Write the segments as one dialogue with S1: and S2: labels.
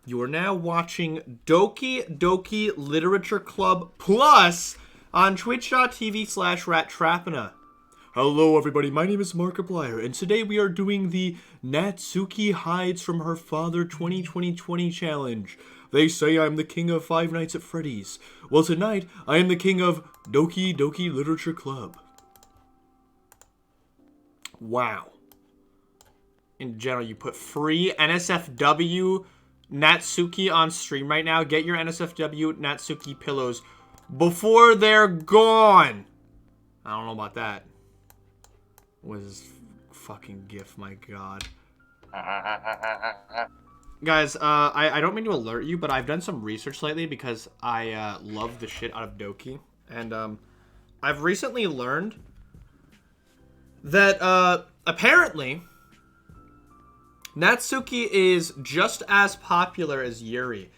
S1: You are now watching Doki Doki Literature Club Plus on twitch.tv/Ratrapina. Hello everybody, my name is Markiplier, and today we are doing the Natsuki Hides from Her Father 2020 challenge. They say I'm the king of Five Nights at Freddy's. Well, tonight, I am the king of Doki Doki Literature Club. Wow. In general, you put free NSFW Natsuki on stream right now. Get your NSFW Natsuki pillows before they're gone. I don't know about that. What is this fucking gif? My god. Guys, I don't mean to alert you, but I've done some research lately because I love the shit out of Doki. And I've recently learned that apparently Natsuki is just as popular as Yuri.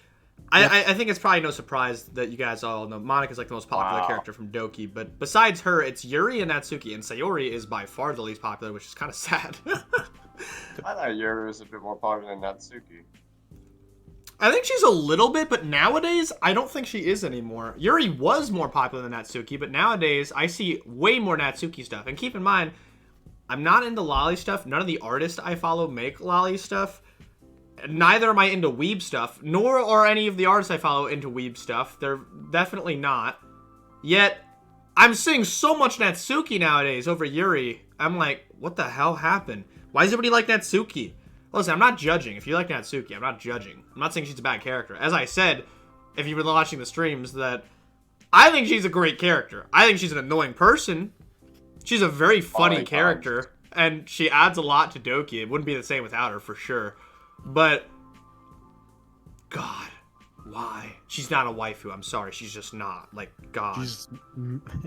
S1: I think it's probably no surprise that you guys all know Monika's like the most popular character from Doki, but besides her, it's Yuri and Natsuki, and Sayori is by far the least popular, which is kind of sad.
S2: I thought Yuri was a bit more popular than Natsuki.
S1: I think she's a little bit, but nowadays, I don't think she is anymore. Yuri was more popular than Natsuki, but nowadays, I see way more Natsuki stuff. And keep in mind, I'm not into lolly stuff. None of the artists I follow make lolly stuff. Neither am I into weeb stuff, nor are any of the artists I follow into weeb stuff. They're definitely not. Yet, I'm seeing so much Natsuki nowadays over Yuri. I'm like, what the hell happened? Why does everybody like Natsuki? Listen, I'm not judging. If you like Natsuki, I'm not judging. I'm not saying she's a bad character. As I said, if you've been watching the streams, that I think she's a great character. I think she's an annoying person. She's a very funny character, and she adds a lot to Doki. It wouldn't be the same without her, for sure. But, God, why? She's not a waifu. I'm sorry. She's just not. Like, God.
S3: She's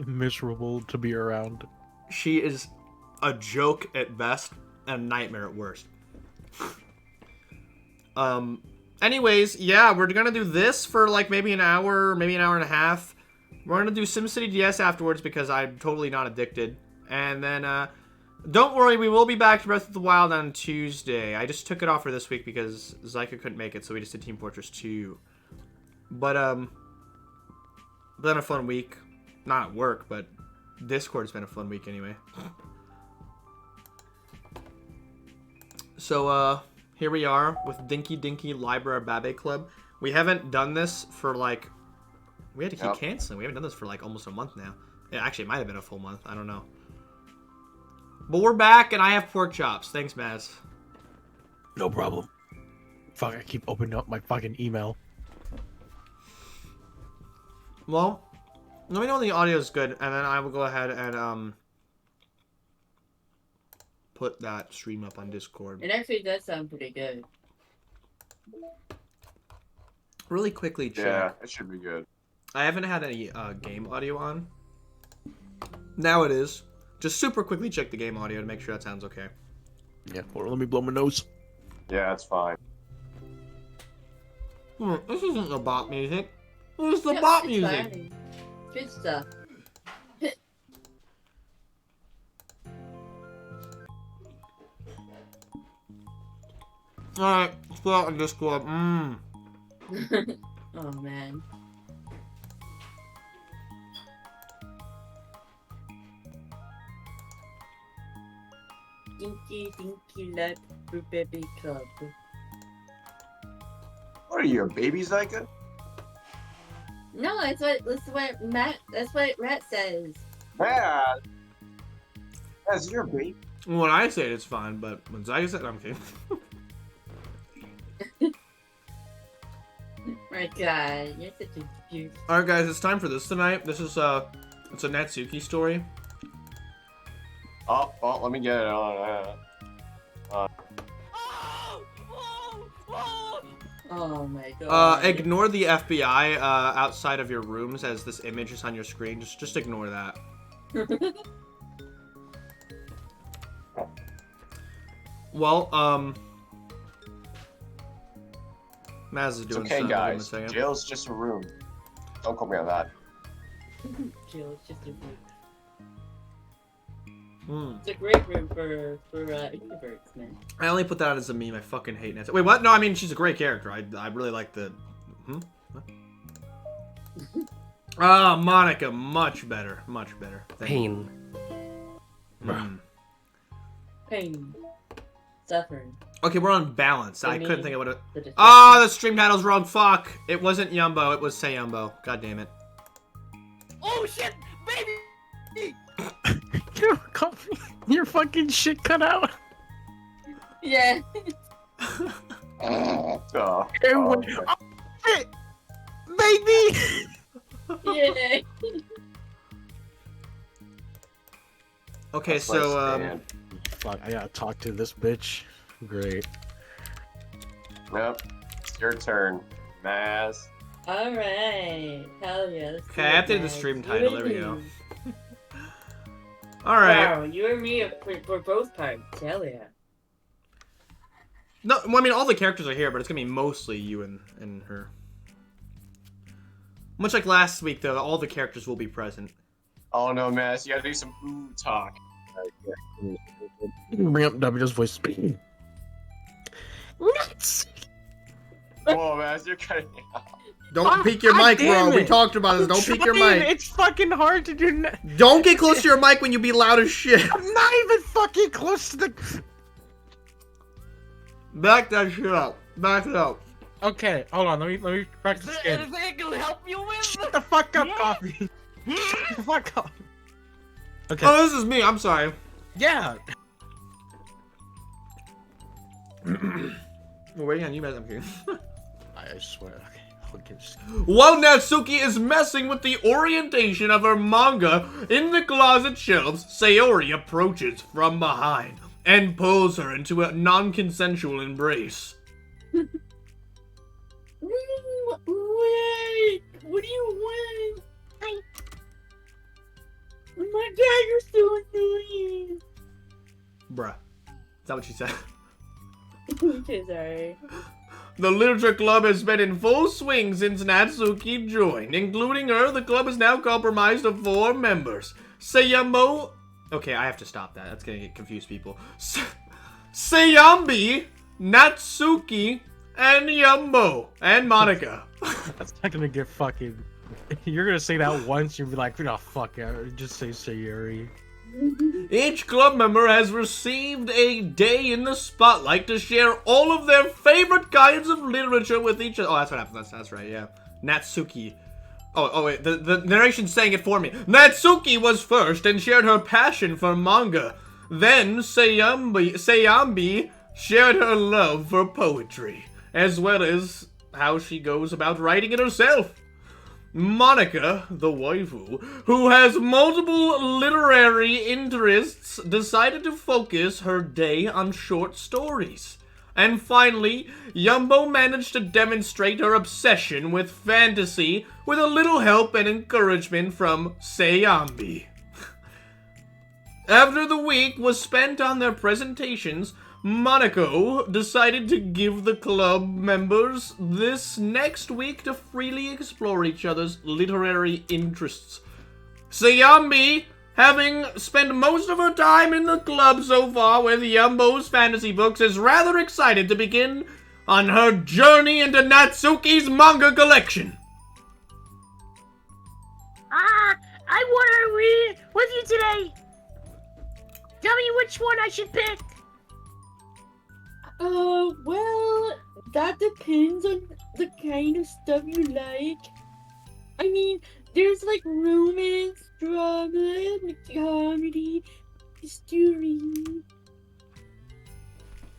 S3: miserable to be around.
S1: She is a joke at best and a nightmare at worst. Anyways, yeah, we're gonna do this for like maybe an hour, maybe an hour and a half. We're gonna do SimCity DS afterwards because I'm totally not addicted. And then, don't worry, we will be back to Breath of the Wild on Tuesday. I just took it off for this week because Zyka couldn't make it, so we just did Team Fortress 2. But, been a fun week. Not at work, but Discord's been a fun week anyway. So, here we are with Dinky Dinky Library Babe Club. We haven't done this for, like... We had to keep canceling. We haven't done this for, like, almost a month now. Yeah, actually, it might have been a full month. I don't know. But we're back, and I have pork chops. Thanks, Maz.
S3: No problem. Fuck, I keep opening up my fucking email.
S1: Well, let me know when the audio is good, and then I will go ahead and, put that stream up on Discord.
S4: It actually does sound pretty good.
S1: Really quickly check.
S2: Yeah, it should be good.
S1: I haven't had any game audio on. Now it is. Just super quickly check the game audio to make sure that sounds okay.
S3: Yeah, or let me blow my nose.
S2: Yeah, it's fine.
S1: This isn't the bot music. This is the bot music.
S4: Fine. Good stuff.
S1: Alright, let's go out on Discord.
S4: Oh man. Dinky Dinky Lab Baby Club.
S2: What are you, a baby, Zyka?
S4: No, that's what Rat says.
S2: Bad. That's your baby.
S1: When I say it, it's fine, but when Zyga said it, I'm kidding.
S4: My God, you're such a beaut.
S1: Alright guys, it's time for this tonight. This is it's a Natsuki story.
S2: Oh, let me get it on.
S4: Oh my God.
S1: Ignore the FBI outside of your rooms as this image is on your screen. Just ignore that. Well, Maz is doing
S2: okay,
S1: something.
S2: guys. Jail's just a room. Don't quote me on that.
S4: Jail's just a room. It's a great room for introverts, man.
S1: I only put that as a meme. I fucking hate Natsuki. Wait, what? No, I mean, she's a great character. I really like the... What? Ah, Monica, much better. Much better. Thank you.
S5: Pain.
S4: Pain. Suffering.
S1: Okay, we're on balance. I couldn't think of what it...
S4: The destruction.
S1: Ah, the stream title's wrong. Fuck. It wasn't Yumbo. It was Sayumbo. God damn it.
S5: Oh shit, baby!
S3: Your fucking shit cut out.
S4: Yeah.
S2: Oh,
S3: Oh, shit, baby.
S4: Yeah.
S1: Okay,
S2: that's
S1: so,
S2: my stand.
S3: Fuck, I gotta talk to this bitch. Great.
S2: Yep. It's your turn, Maz.
S4: Alright. Hell yeah. let's
S1: Okay,
S4: do
S1: I
S4: it,
S1: updated the
S4: guys.
S1: stream
S4: You
S1: title,
S4: and
S1: there we go.
S4: me.
S1: Alright.
S4: Wow, you and me for both parts. Hell yeah.
S1: No, well, I mean, all the characters are here, but it's gonna be mostly you and her. Much like last week, though, all the characters will be present.
S2: Oh no, Maz, you gotta do some ooh talk.
S3: Bring up W's voice. Nuts.
S2: Whoa, Maz, you're cutting it out.
S1: Don't peek your
S3: God
S1: mic, bro.
S3: damn
S1: We
S3: it.
S1: talked about this. Don't peek your mic.
S3: It's fucking hard to do.
S1: Don't get close to your mic when you be loud as shit.
S3: I'm not even fucking close to the.
S1: Back that shit up. Back it up.
S3: Okay, hold on. Let me practice
S5: Is
S3: again.
S5: anything I can help you with?
S3: Shut the fuck up, Coffee. Shut the fuck up. Okay.
S1: Oh, this is me. I'm sorry.
S3: Yeah.
S1: We're waiting on you, man. I'm kidding.
S3: I swear. Okay.
S1: While Natsuki is messing with the orientation of her manga in the closet shelves, Sayori approaches from behind and pulls her into a non-consensual embrace.
S4: Wait, what do you want? Oh my god, you're so annoying.
S1: Bruh. Is that what she said?
S4: Okay, sorry.
S1: The literature club has been in full swing since Natsuki joined. Including her, the club is now comprised of 4 members. Sayamo... Okay, I have to stop that. That's gonna confuse people. Sayambi, Natsuki, and Yumbo, and Monica.
S3: That's not gonna get fucking. You're gonna say that once, you'll be like, oh fuck it, just say Sayuri.
S1: Each club member has received a day in the spotlight to share all of their favorite kinds of literature with each other. Oh, that's what happens. That's right, yeah. Natsuki. Oh, wait, the narration's saying it for me. Natsuki was first and shared her passion for manga. Then Sayambi shared her love for poetry, as well as how she goes about writing it herself. Monica, the waifu, who has multiple literary interests, decided to focus her day on short stories. And finally, Yumbo managed to demonstrate her obsession with fantasy with a little help and encouragement from Sayambi. After the week was spent on their presentations, Monaco decided to give the club members this next week to freely explore each other's literary interests. Sayambi, having spent most of her time in the club so far with Yumbo's fantasy books, is rather excited to begin on her journey into Natsuki's manga collection.
S6: I want to read with you today. Tell me which one I should pick.
S4: Well, that depends on the kind of stuff you like. I mean, there's like romance, drama, comedy, history.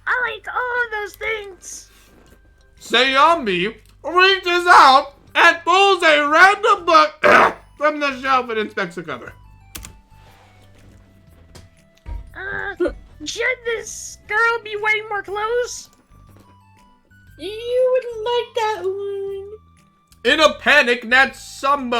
S6: I like all of those things.
S1: Sayambi reaches out and pulls a random book from the shelf and inspects the cover.
S6: Should this girl be wearing more clothes?
S4: You would like that one.
S1: In a panic, Natsuki,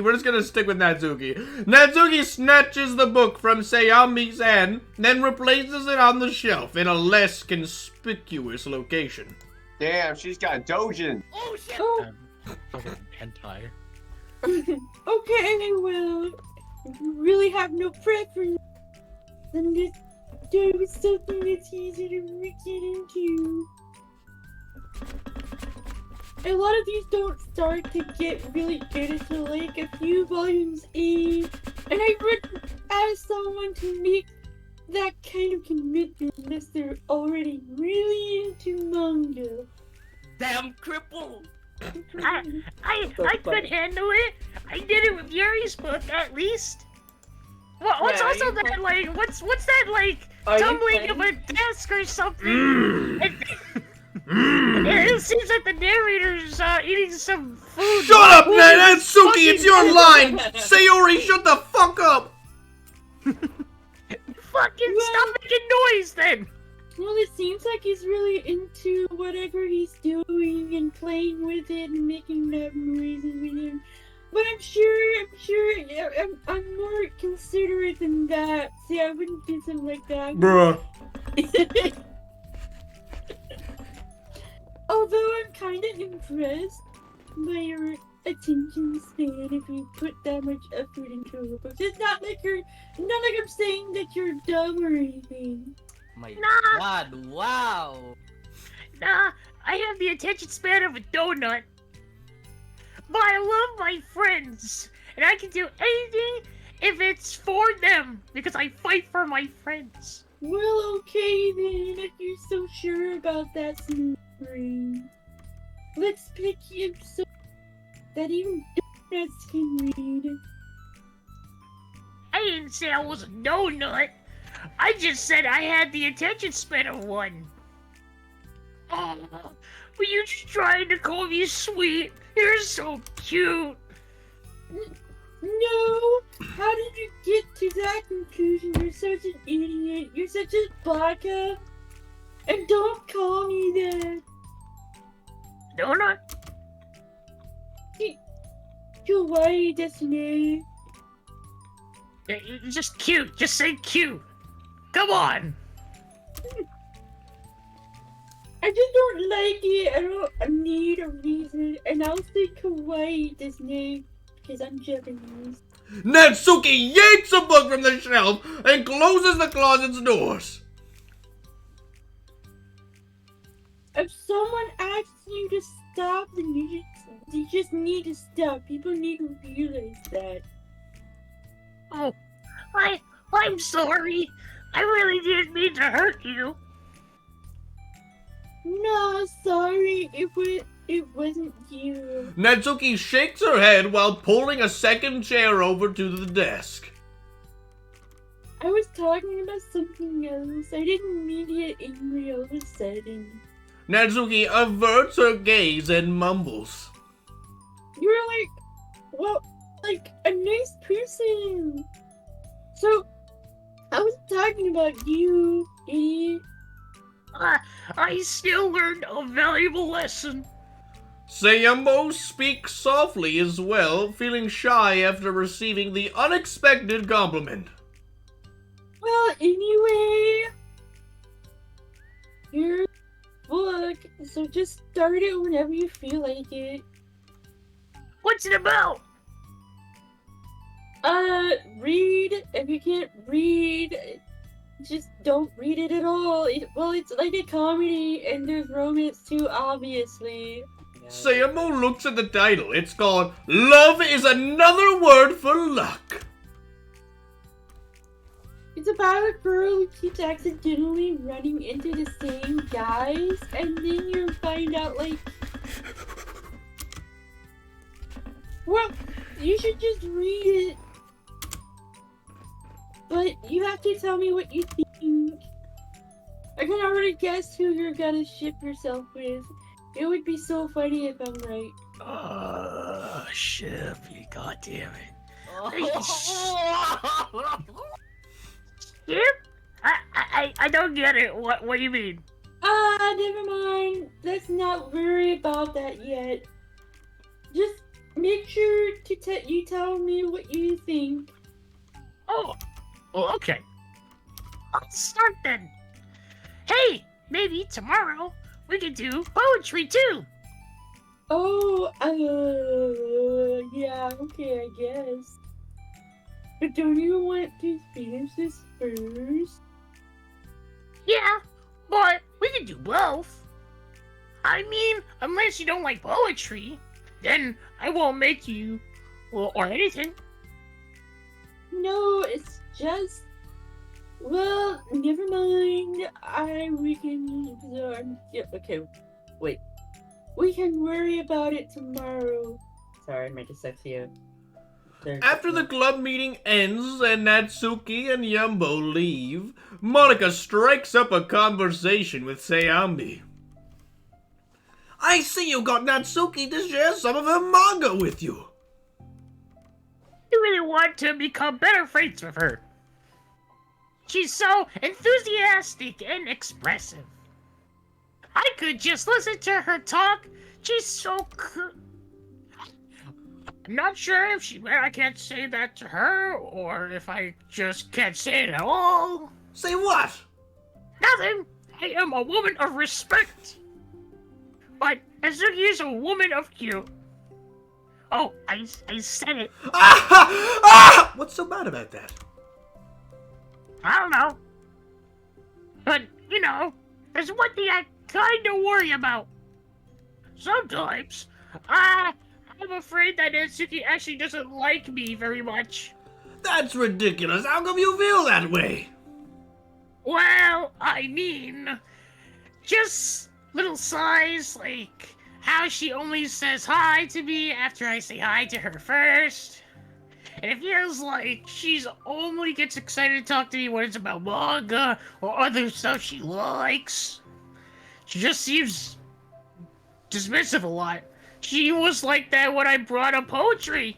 S1: we're just gonna stick with Natsuki. Natsuki snatches the book from Sayami's hand, then replaces it on the shelf in a less conspicuous location.
S2: Damn, she's got Dojin.
S6: Oh shit!
S4: Oh,
S3: Fucking hentai.
S4: okay, well, if you really have no preference, then just start with something that's easy to get into. A lot of these don't start to get really good until like a few volumes in, and I would ask someone to make that kind of commitment unless they're already really into manga.
S5: Damn cripple!
S6: I could handle it. I did it with Yuri's book, at least. What's
S5: Yeah,
S6: also
S5: you-
S6: that like? What's that like?
S5: Are you
S6: Tumbling of a
S5: playing?
S6: desk or something? It seems like the narrator's eating some food.
S1: Shut up, Natsuki! It's your line! Sayori, shut the fuck up!
S6: Fucking stop making noise, then.
S4: Well, it seems like he's really into whatever he's doing and playing with it and making that noises with him. But I'm sure, yeah, I'm more considerate than that. See, I wouldn't do something like that.
S1: Bruh.
S4: Although I'm kind of impressed by your attention span if you put that much effort into a book. It's not like I'm saying that you're dumb or anything.
S5: My
S6: Nah.
S5: God! Wow!
S6: Nah, I have the attention span of a donut. But I love my friends, and I can do anything if it's for them, because I fight for my friends.
S4: Well, okay then, if you're so sure about that smooth brain. Let's pick him so that even donuts can read.
S6: I didn't say I was a donut. I just said I had the attention span of one. Oh, were you just trying to call me sweet? You're so cute.
S4: No! How did you get to that conclusion? You're such an idiot. You're such a baka. And don't call me that.
S6: Donut?
S4: Kawaii desu ne.
S6: You're just cute. Just say cute. Come on.
S4: I just don't like it. I don't need a reason. And I'll say kawaii desu ne because I'm Japanese.
S1: Natsuki yanks a book from the shelf and closes the closet's doors.
S4: If someone asks you to stop, then you just need to stop. People need to realize that.
S6: Oh, I'm sorry. I really didn't mean to hurt you.
S4: No, sorry. It wasn't you.
S1: Natsuki shakes her head while pulling a second chair over to the desk.
S4: I was talking about something else. I didn't mean to get angry all of a sudden.
S1: Natsuki averts her gaze and mumbles.
S4: You're like a nice person. So, I was talking about you, idiot.
S6: I still learned a valuable lesson.
S1: Sayumbo speaks softly as well, feeling shy after receiving the unexpected compliment.
S4: Well, anyway, here's the book. So just start it whenever you feel like it.
S6: What's it about?
S4: Read. If you can't read, just don't read it at all. It's like a comedy, and there's romance too, obviously.
S1: Sayumbo looks at the title. It's called Love is Another Word for Luck.
S4: It's about a girl who keeps accidentally running into the same guys, and then you find out, like... Well, you should just read it. But you have to tell me what you think. I can already guess who you're gonna ship yourself with. It would be so funny if I'm right.
S6: Ship, you goddamn it. Ship? I don't get it. What do you mean?
S4: Never mind. Let's not worry about that yet. Just make sure to you tell me what you think.
S6: Oh, well, okay. I'll start then. Hey, maybe tomorrow we can do poetry too.
S4: Oh, yeah, okay, I guess. But don't you want to finish this first?
S6: Yeah, but we can do both. I mean, unless you don't like poetry, then I won't make you, or anything.
S4: No, it's just. Well, never mind. We can. Yeah, okay, wait. We can worry about it tomorrow. Sorry, my dyslexia.
S1: After the club meeting ends and Natsuki and Yumbo leave, Monica strikes up a conversation with Sayambi. I see you got Natsuki to share some of her manga with you.
S6: You really want to become better friends with her. She's so enthusiastic and expressive. I could just listen to her talk. She's so I'm not sure if I can't say that to her, or if I just can't say it at all.
S1: Say what?
S6: Nothing. I am a woman of respect. But Natsuki is a woman of cute. Oh, I said it.
S1: What's so bad about that?
S6: I don't know. But, there's one thing I kinda worry about. Sometimes, I'm afraid that Natsuki actually doesn't like me very much.
S1: That's ridiculous. How come you feel that way?
S6: Well, I mean, just little sighs, like how she only says hi to me after I say hi to her first. And it feels like she's only gets excited to talk to me when it's about manga or other stuff she likes. She just seems dismissive a lot. She was like that when I brought up poetry.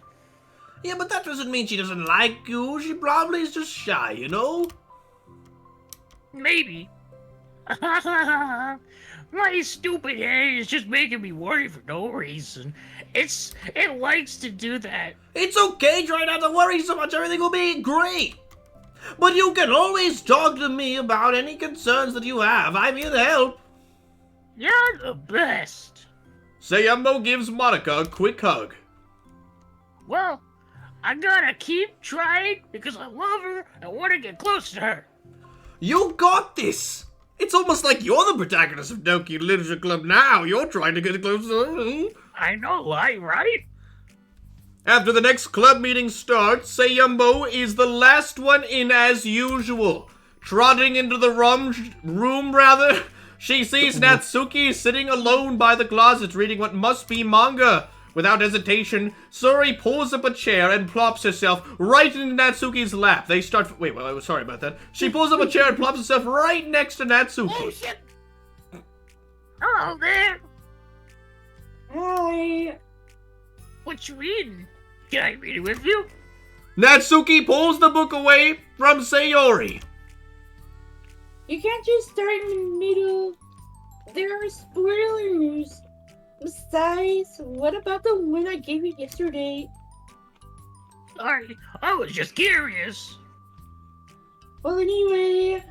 S1: Yeah, but that doesn't mean she doesn't like you. She probably is just shy, you know?
S6: Maybe. My stupid head is just making me worry for no reason. It likes to do that.
S1: It's okay, try not to worry so much, everything will be great. But you can always talk to me about any concerns that you have. I'm here to help.
S6: You're the best.
S1: Sayumbo gives Monica a quick hug.
S6: Well, I gotta keep trying because I love her and want to get close to her.
S1: You got this. It's almost like you're the protagonist of Doki Literature Club now. You're trying to get close to her.
S6: I know, right?
S1: After the next club meeting starts, Sayumbo is the last one in as usual. Trotting into the room, she sees Natsuki sitting alone by the closet reading what must be manga. Without hesitation, Suri pulls up a chair and plops herself right into Natsuki's lap. They start... Wait, sorry about that. She pulls up a chair and plops herself right next to Natsuki.
S6: Oh, shit. Hello there.
S4: Hi.
S6: What you reading? Can I read it with you?
S1: Natsuki pulls the book away from Sayori.
S4: You can't just start in the middle. There are spoilers. Besides, what about the one I gave you yesterday?
S6: Sorry, I was just curious.
S4: Well, anyway,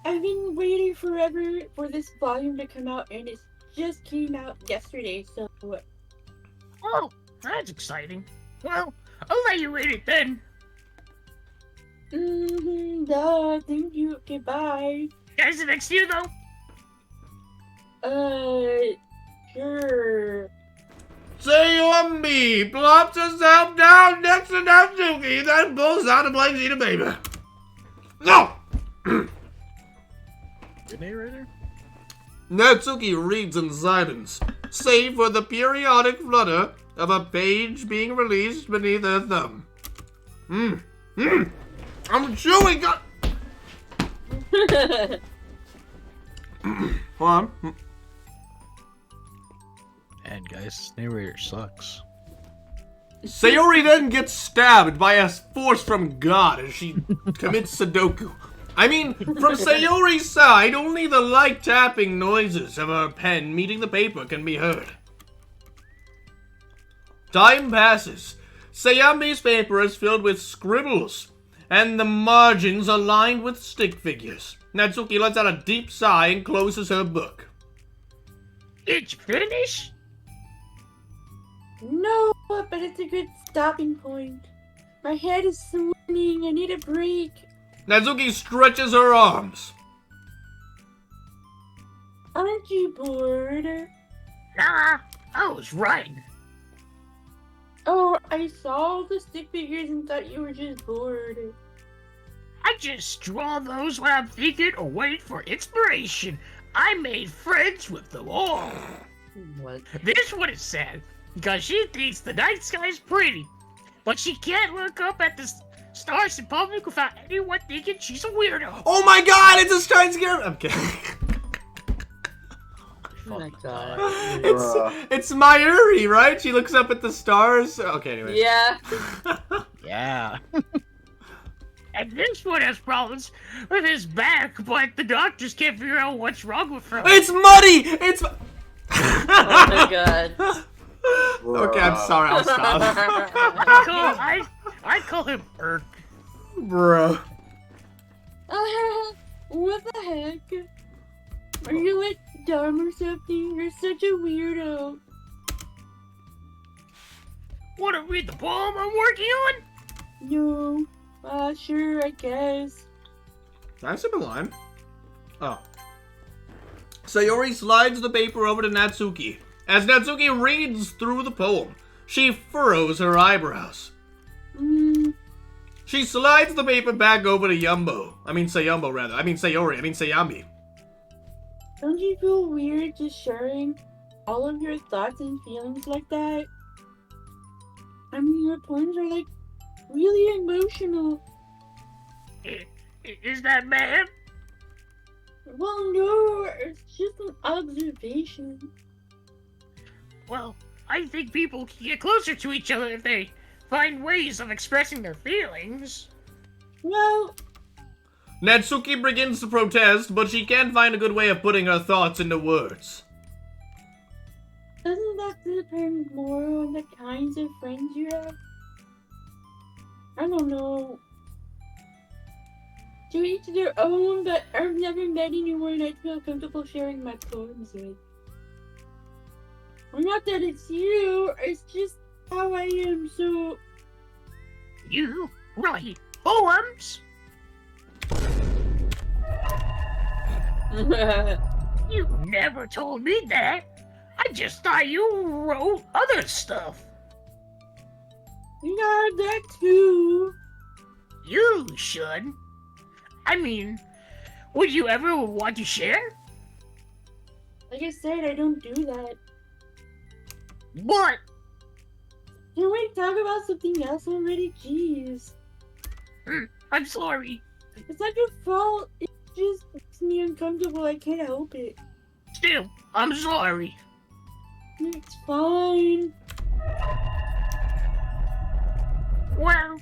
S4: I've been waiting forever for this volume to come out, and it just came out yesterday, so...
S6: Oh, that's exciting. Well, I'll let you read it then.
S4: Thank you. Okay, bye.
S6: Can I sit next to you, though?
S4: Sure.
S1: Sayori plops herself down next to Natsuki, then pulls out a blank sheet of paper. No!
S3: The narrator?
S1: Natsuki reads in silence, save for the periodic flutter of a page being released beneath her thumb. I'm chewing. Hold on.
S3: And guys, this narrator sucks.
S1: Sayori then gets stabbed by a force from God as she commits Sudoku. I mean, from Sayori's side, only the light tapping noises of her pen meeting the paper can be heard. Time passes. Sayami's paper is filled with scribbles, and the margins are lined with stick figures. Natsuki lets out a deep sigh and closes her book.
S6: Did you finish?
S4: No, but it's a good stopping point. My head is swimming. I need a break.
S1: Natsuki stretches her arms.
S4: Aren't you bored?
S6: Nah, I was right.
S4: Oh, I saw all the stick figures and thought you were just bored.
S6: I just draw those when I'm thinking or waiting for inspiration. I made friends with them all.
S5: What?
S6: This one is sad, because she thinks the night sky is pretty, but she can't look up at the stars in public without anyone thinking she's a weirdo.
S1: Oh my god, it's a starting scare. I'm kidding.
S5: Oh my god.
S1: It's Mayuri, right? She looks up at the stars. Okay, anyway.
S5: Yeah.
S3: Yeah.
S6: And this one has problems with his back, but the doctors can't figure out what's wrong with her.
S1: It's muddy. It's.
S5: Oh my god.
S1: Okay, I'm sorry. I'll stop.
S6: I call him Irk.
S1: Bro.
S4: What the heck? Are you like dumb or something? You're such a weirdo.
S6: Want to read the poem I'm working on?
S4: No. Sure, I guess.
S1: Can I sip a line? Oh. Sayori slides the paper over to Natsuki. As Natsuki reads through the poem, she furrows her eyebrows. She slides the paper back over to Sayori. I mean Sayami.
S4: Don't you feel weird just sharing all of your thoughts and feelings like that? I mean, your poems are like really emotional.
S6: Is that bad?
S4: Well, no, it's just an observation.
S6: Well, I think people can get closer to each other if they find ways of expressing their feelings.
S4: Well,
S1: Natsuki begins to protest, but she can't find a good way of putting her thoughts into words.
S4: doesn't that depend more on the kinds of friends you have? I don't know. To each their own, but I've never met anyone I'd feel comfortable sharing my poems with. Well, not that it's you, it's just how I am, so...
S6: You write poems? You never told me that. I just thought you wrote other stuff.
S4: Yeah, that too.
S6: You should. I mean, would you ever want to share?
S4: Like I said, I don't do that.
S6: What?
S4: Can we talk about something else already? Jeez.
S6: I'm sorry.
S4: It's not your fault. It just makes me uncomfortable. I can't help it.
S6: Still, I'm sorry.
S4: It's fine.
S6: Well,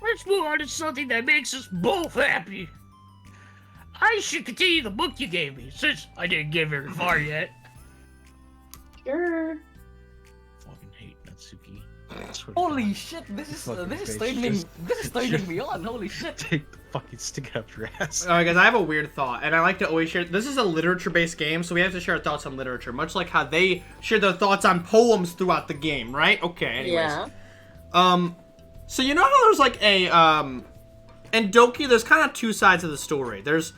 S6: let's move on to something that makes us both happy. I should continue the book you gave me, since I didn't get very far yet.
S4: Sure.
S3: Fucking hate Natsuki. I swear to
S5: Holy
S3: God.
S5: shit, this is
S3: Fucking bitch,
S5: turning me on, holy shit.
S3: Take the fucking stick out your ass.
S1: Alright guys, I have a weird thought, and I like to always share. This is a literature-based game, so we have to share our thoughts on literature, much like how they share their thoughts on poems throughout the game, right? Okay, anyways.
S5: Yeah.
S1: So you know how there's like a, in Doki, there's kind of two sides of the story. There's,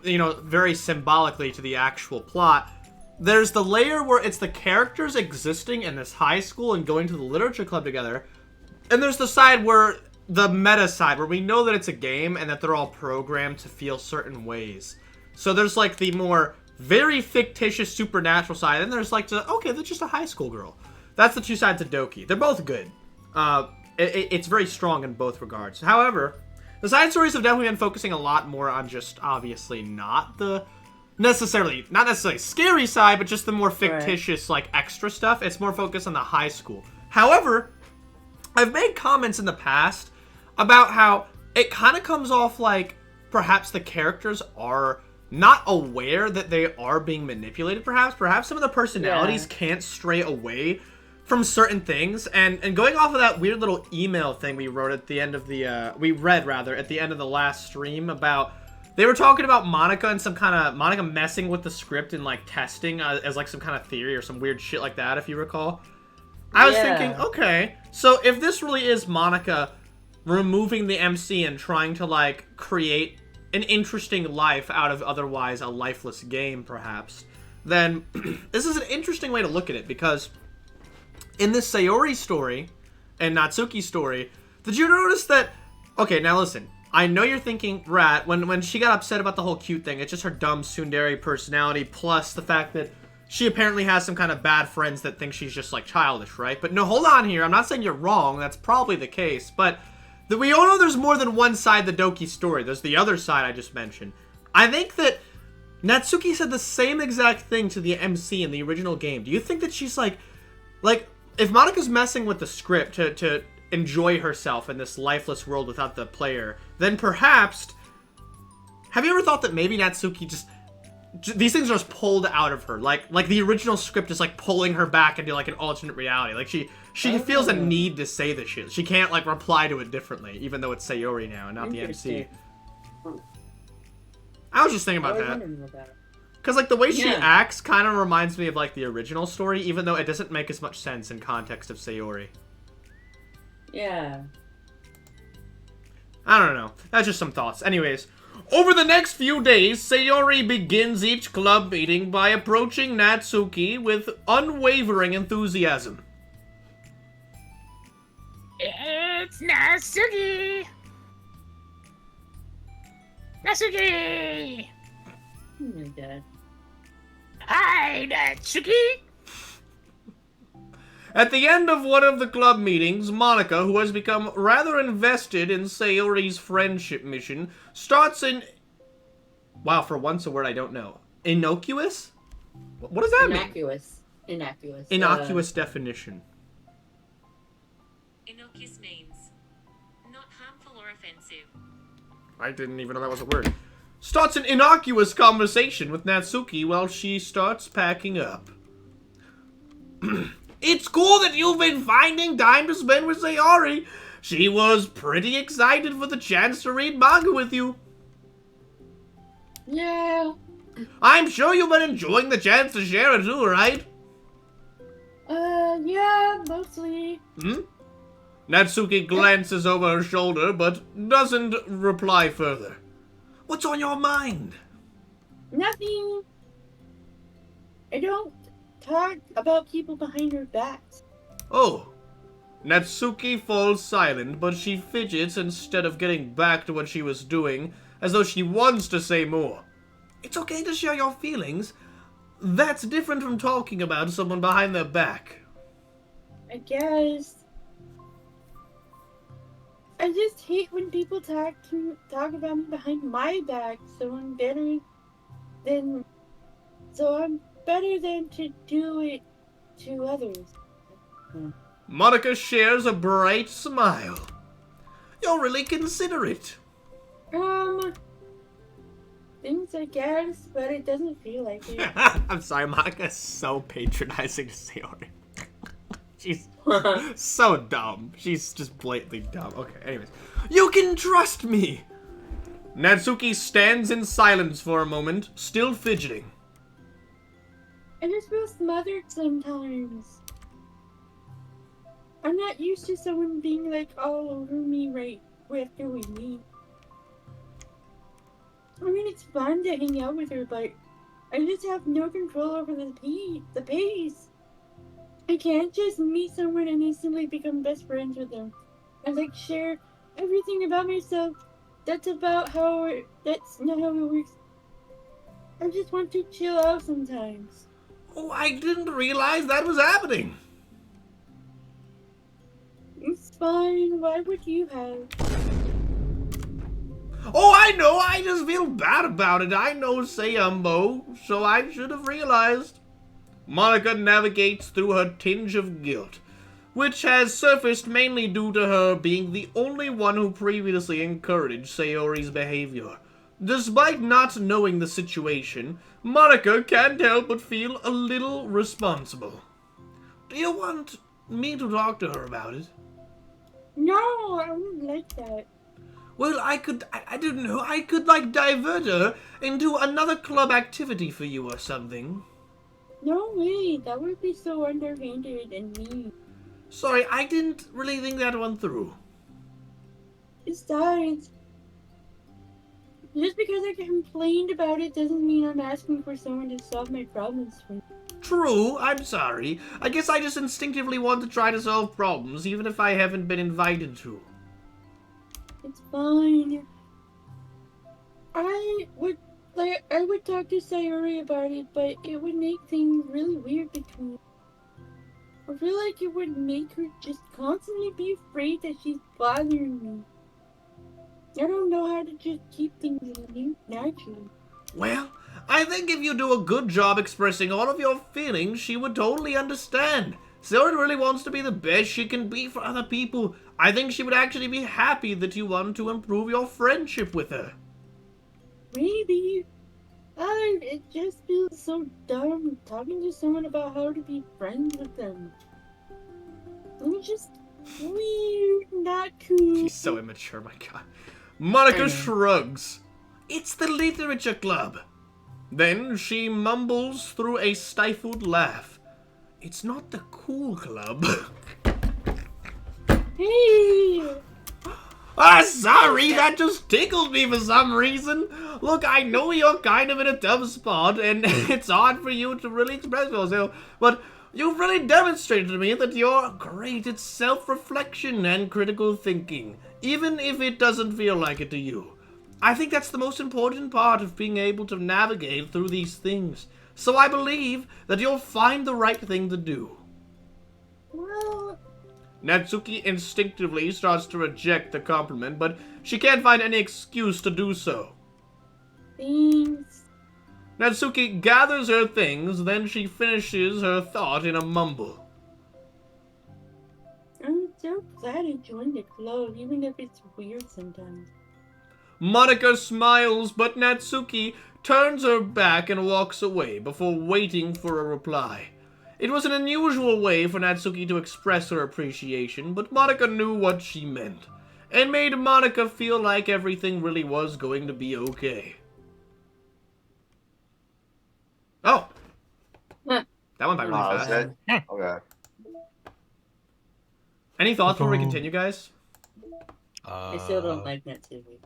S1: you know, very symbolically to the actual plot, there's the layer where it's the characters existing in this high school and going to the literature club together, and there's the side where, the meta side, where we know that it's a game and that they're all programmed to feel certain ways. So there's like the more very fictitious supernatural side, and there's like okay, they're just a high school girl. That's the two sides of Doki. They're both good. It's very strong in both regards. However, the side stories have definitely been focusing a lot more on just obviously not necessarily scary side, but just the more fictitious like extra stuff. It's more focused on the high school. However, I've made comments in the past about how it kind of comes off like perhaps the characters are not aware that they are being manipulated, perhaps some of the personalities can't stray away from certain things, and going off of that weird little email thing we wrote at the end of the at the end of the last stream about, they were talking about Monica and Monica messing with the script and like testing as like some kind of theory or some weird shit like that, if you recall. I was thinking, okay, so if this really is Monica removing the MC and trying to, like, create an interesting life out of otherwise a lifeless game, perhaps, then this is an interesting way to look at it, because in this Sayori story and Natsuki story, did you notice that... Okay, now listen. I know you're thinking, Rat, when she got upset about the whole cute thing, it's just her dumb tsundere personality, plus the fact that she apparently has some kind of bad friends that think she's just, like, childish, right? But no, hold on here. I'm not saying you're wrong. That's probably the case. But we all know there's more than one side to the Doki story. There's the other side I just mentioned. I think that Natsuki said the same exact thing to the MC in the original game. Do you think that she's, like, if Monika's messing with the script to enjoy herself in this lifeless world without the player, then perhaps... Have you ever thought that maybe Natsuki just these things are just pulled out of her, like the original script is like pulling her back into like an alternate reality. Like she feels a need to say this shit. She can't like reply to it differently, even though it's Sayori now and not the MC. I was just thinking about that. Because like the way she acts kind of reminds me of like the original story, even though it doesn't make as much sense in context of Sayori.
S4: Yeah.
S1: I don't know. That's just some thoughts. Anyways, over the next few days, Sayori begins each club meeting by approaching Natsuki with unwavering enthusiasm.
S6: It's Natsuki! Natsuki!
S4: Oh my god.
S6: Hi, Natsuki!
S1: At the end of one of the club meetings, Monica, who has become rather invested in Sayori's friendship mission, starts an... Wow, for once a word I don't know. Innocuous? What does that mean?
S4: Innocuous.
S1: Innocuous definition.
S7: Innocuous means not harmful or offensive.
S1: I didn't even know that was a word. Starts an innocuous conversation with Natsuki while she starts packing up. It's cool that you've been finding time to spend with Sayori. She was pretty excited for the chance to read manga with you.
S4: Yeah.
S1: I'm sure you've been enjoying the chance to share it too, right?
S4: Yeah, mostly.
S1: Natsuki glances over her shoulder, but doesn't reply further. What's on your mind?
S4: Nothing. I don't talk about people behind her backs.
S1: Oh. Natsuki falls silent, but she fidgets instead of getting back to what she was doing, as though she wants to say more. It's okay to share your feelings. That's different from talking about someone behind their back.
S4: I guess. I just hate when people talk about me behind my back, so I'm better than to do it to others.
S1: Monica shares a bright smile. You're really considerate.
S4: Things I guess, but it doesn't feel like it.
S1: I'm sorry, Monica's so patronizing to Sayori. She's so dumb. She's just blatantly dumb. Okay, anyways. You can trust me! Natsuki stands in silence for a moment, still fidgeting.
S4: I just feel smothered sometimes. I'm not used to someone being like all over me right after we meet. I mean, it's fun to hang out with her, but I just have no control over the pace. I can't just meet someone and instantly become best friends with them. I like share everything about myself. That's not how it works. I just want to chill out sometimes.
S1: Oh, I didn't realize that was happening.
S4: It's fine. Why would you have?
S1: Oh, I know. I just feel bad about it. I know Sayumbo, so I should have realized. Monica navigates through her tinge of guilt, which has surfaced mainly due to her being the only one who previously encouraged Sayori's behavior. Despite not knowing the situation, Monica can't help but feel a little responsible. Do you want me to talk to her about it?
S4: No, I wouldn't like that.
S1: Well, I don't know, I could, like, divert her into another club activity for you or something.
S4: No way, that would be so underhanded and mean.
S1: Sorry, I didn't really think that one through.
S4: Besides, just because I complained about it doesn't mean I'm asking for someone to solve my problems for me.
S1: True, I'm sorry. I guess I just instinctively want to try to solve problems, even if I haven't been invited to.
S4: It's fine. I would talk to Sayori about it, but it would make things really weird between us. I feel like it would make her just constantly be afraid that she's bothering me. I don't know how to just keep things natural.
S1: Well, I think if you do a good job expressing all of your feelings, she would totally understand. Sayori really wants to be the best she can be for other people. I think she would actually be happy that you want to improve your friendship with her.
S4: Maybe. It just feels so dumb talking to someone about how to be friends with them. I'm just weird, not cool.
S1: She's so immature, my god. Monica shrugs. It's the literature club. Then she mumbles through a stifled laugh. It's not the cool club.
S4: Hey!
S1: Sorry, that just tickled me for some reason. Look, I know you're kind of in a tough spot, and it's hard for you to really express yourself, but you've really demonstrated to me that you're great at self-reflection and critical thinking, even if it doesn't feel like it to you. I think that's the most important part of being able to navigate through these things. So I believe that you'll find the right thing to do.
S4: Well,
S1: Natsuki instinctively starts to reject the compliment, but she can't find any excuse to do so.
S4: thanks.
S1: Natsuki gathers her things, then she finishes her thought in a mumble.
S4: I'm so glad I joined the club, even if it's weird sometimes.
S1: Monica smiles, but Natsuki turns her back and walks away before waiting for a reply. It was an unusual way for Natsuki to express her appreciation, but Monica knew what she meant, and made Monica feel like everything really was going to be okay. Oh!
S4: Huh.
S1: That went by really
S2: Oh, is
S1: fast.
S2: it? Okay.
S1: Any thoughts before we continue, guys?
S4: I still don't like Natsuki.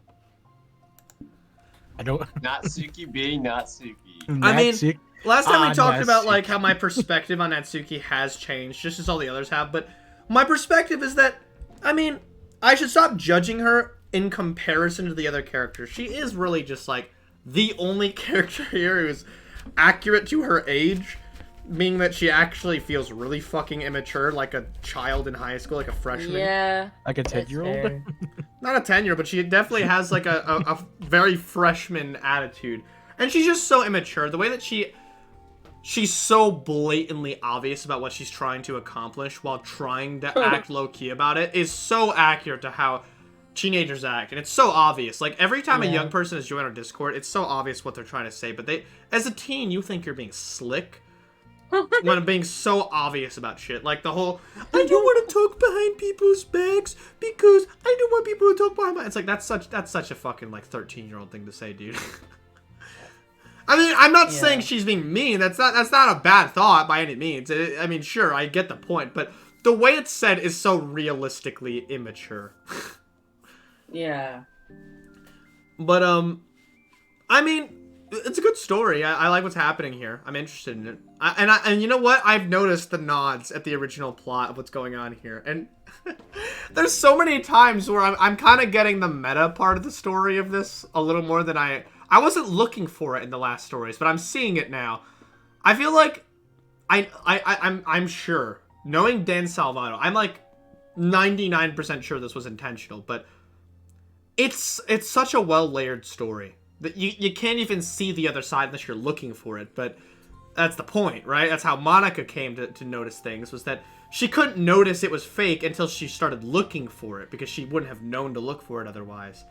S3: I don't.
S2: Natsuki being Natsuki.
S1: I mean,
S3: Natsuki.
S1: Last time we talked about,
S3: Natsuki.
S1: like, how my perspective on Natsuki has changed, just as all the others have, but my perspective is that, I mean, I should stop judging her in comparison to the other characters. She is really just, like, the only character here who's accurate to her age, meaning that she actually feels really fucking immature, like a child in high school, like a freshman.
S5: Yeah.
S3: Like a
S5: that's
S3: 10-year-old?
S5: fair.
S1: Not a 10-year, but she definitely has, like, a very freshman attitude. And she's just so immature. The way that she's so blatantly obvious about what she's trying to accomplish while trying to act low-key about it is so accurate to how teenagers act. And it's so obvious. Like, every time a young person is joining our Discord, it's so obvious what they're trying to say. But as a teen, you think you're being slick when being so obvious about shit. Like the whole, I don't want to talk behind people's backs because I don't want people to talk behind my... It's like, that's such a fucking, like, 13-year-old thing to say, dude. I mean, I'm not saying she's being mean. That's not a bad thought by any means. I mean, sure, I get the point, but the way it's said is so realistically immature.
S5: Yeah.
S1: But I mean, it's a good story. I like what's happening here. I'm interested in it. And you know what? I've noticed the nods at the original plot of what's going on here, and there's so many times where I'm kind of getting the meta part of the story of this a little more than I wasn't looking for it in the last stories, but I'm seeing it now. I feel like I'm sure, knowing Dan Salvato, I'm like 99% sure this was intentional, but it's such a well-layered story that you can't even see the other side unless you're looking for it, but that's the point, right? That's how Monica came to notice things, was that she couldn't notice it was fake until she started looking for it, because she wouldn't have known to look for it otherwise.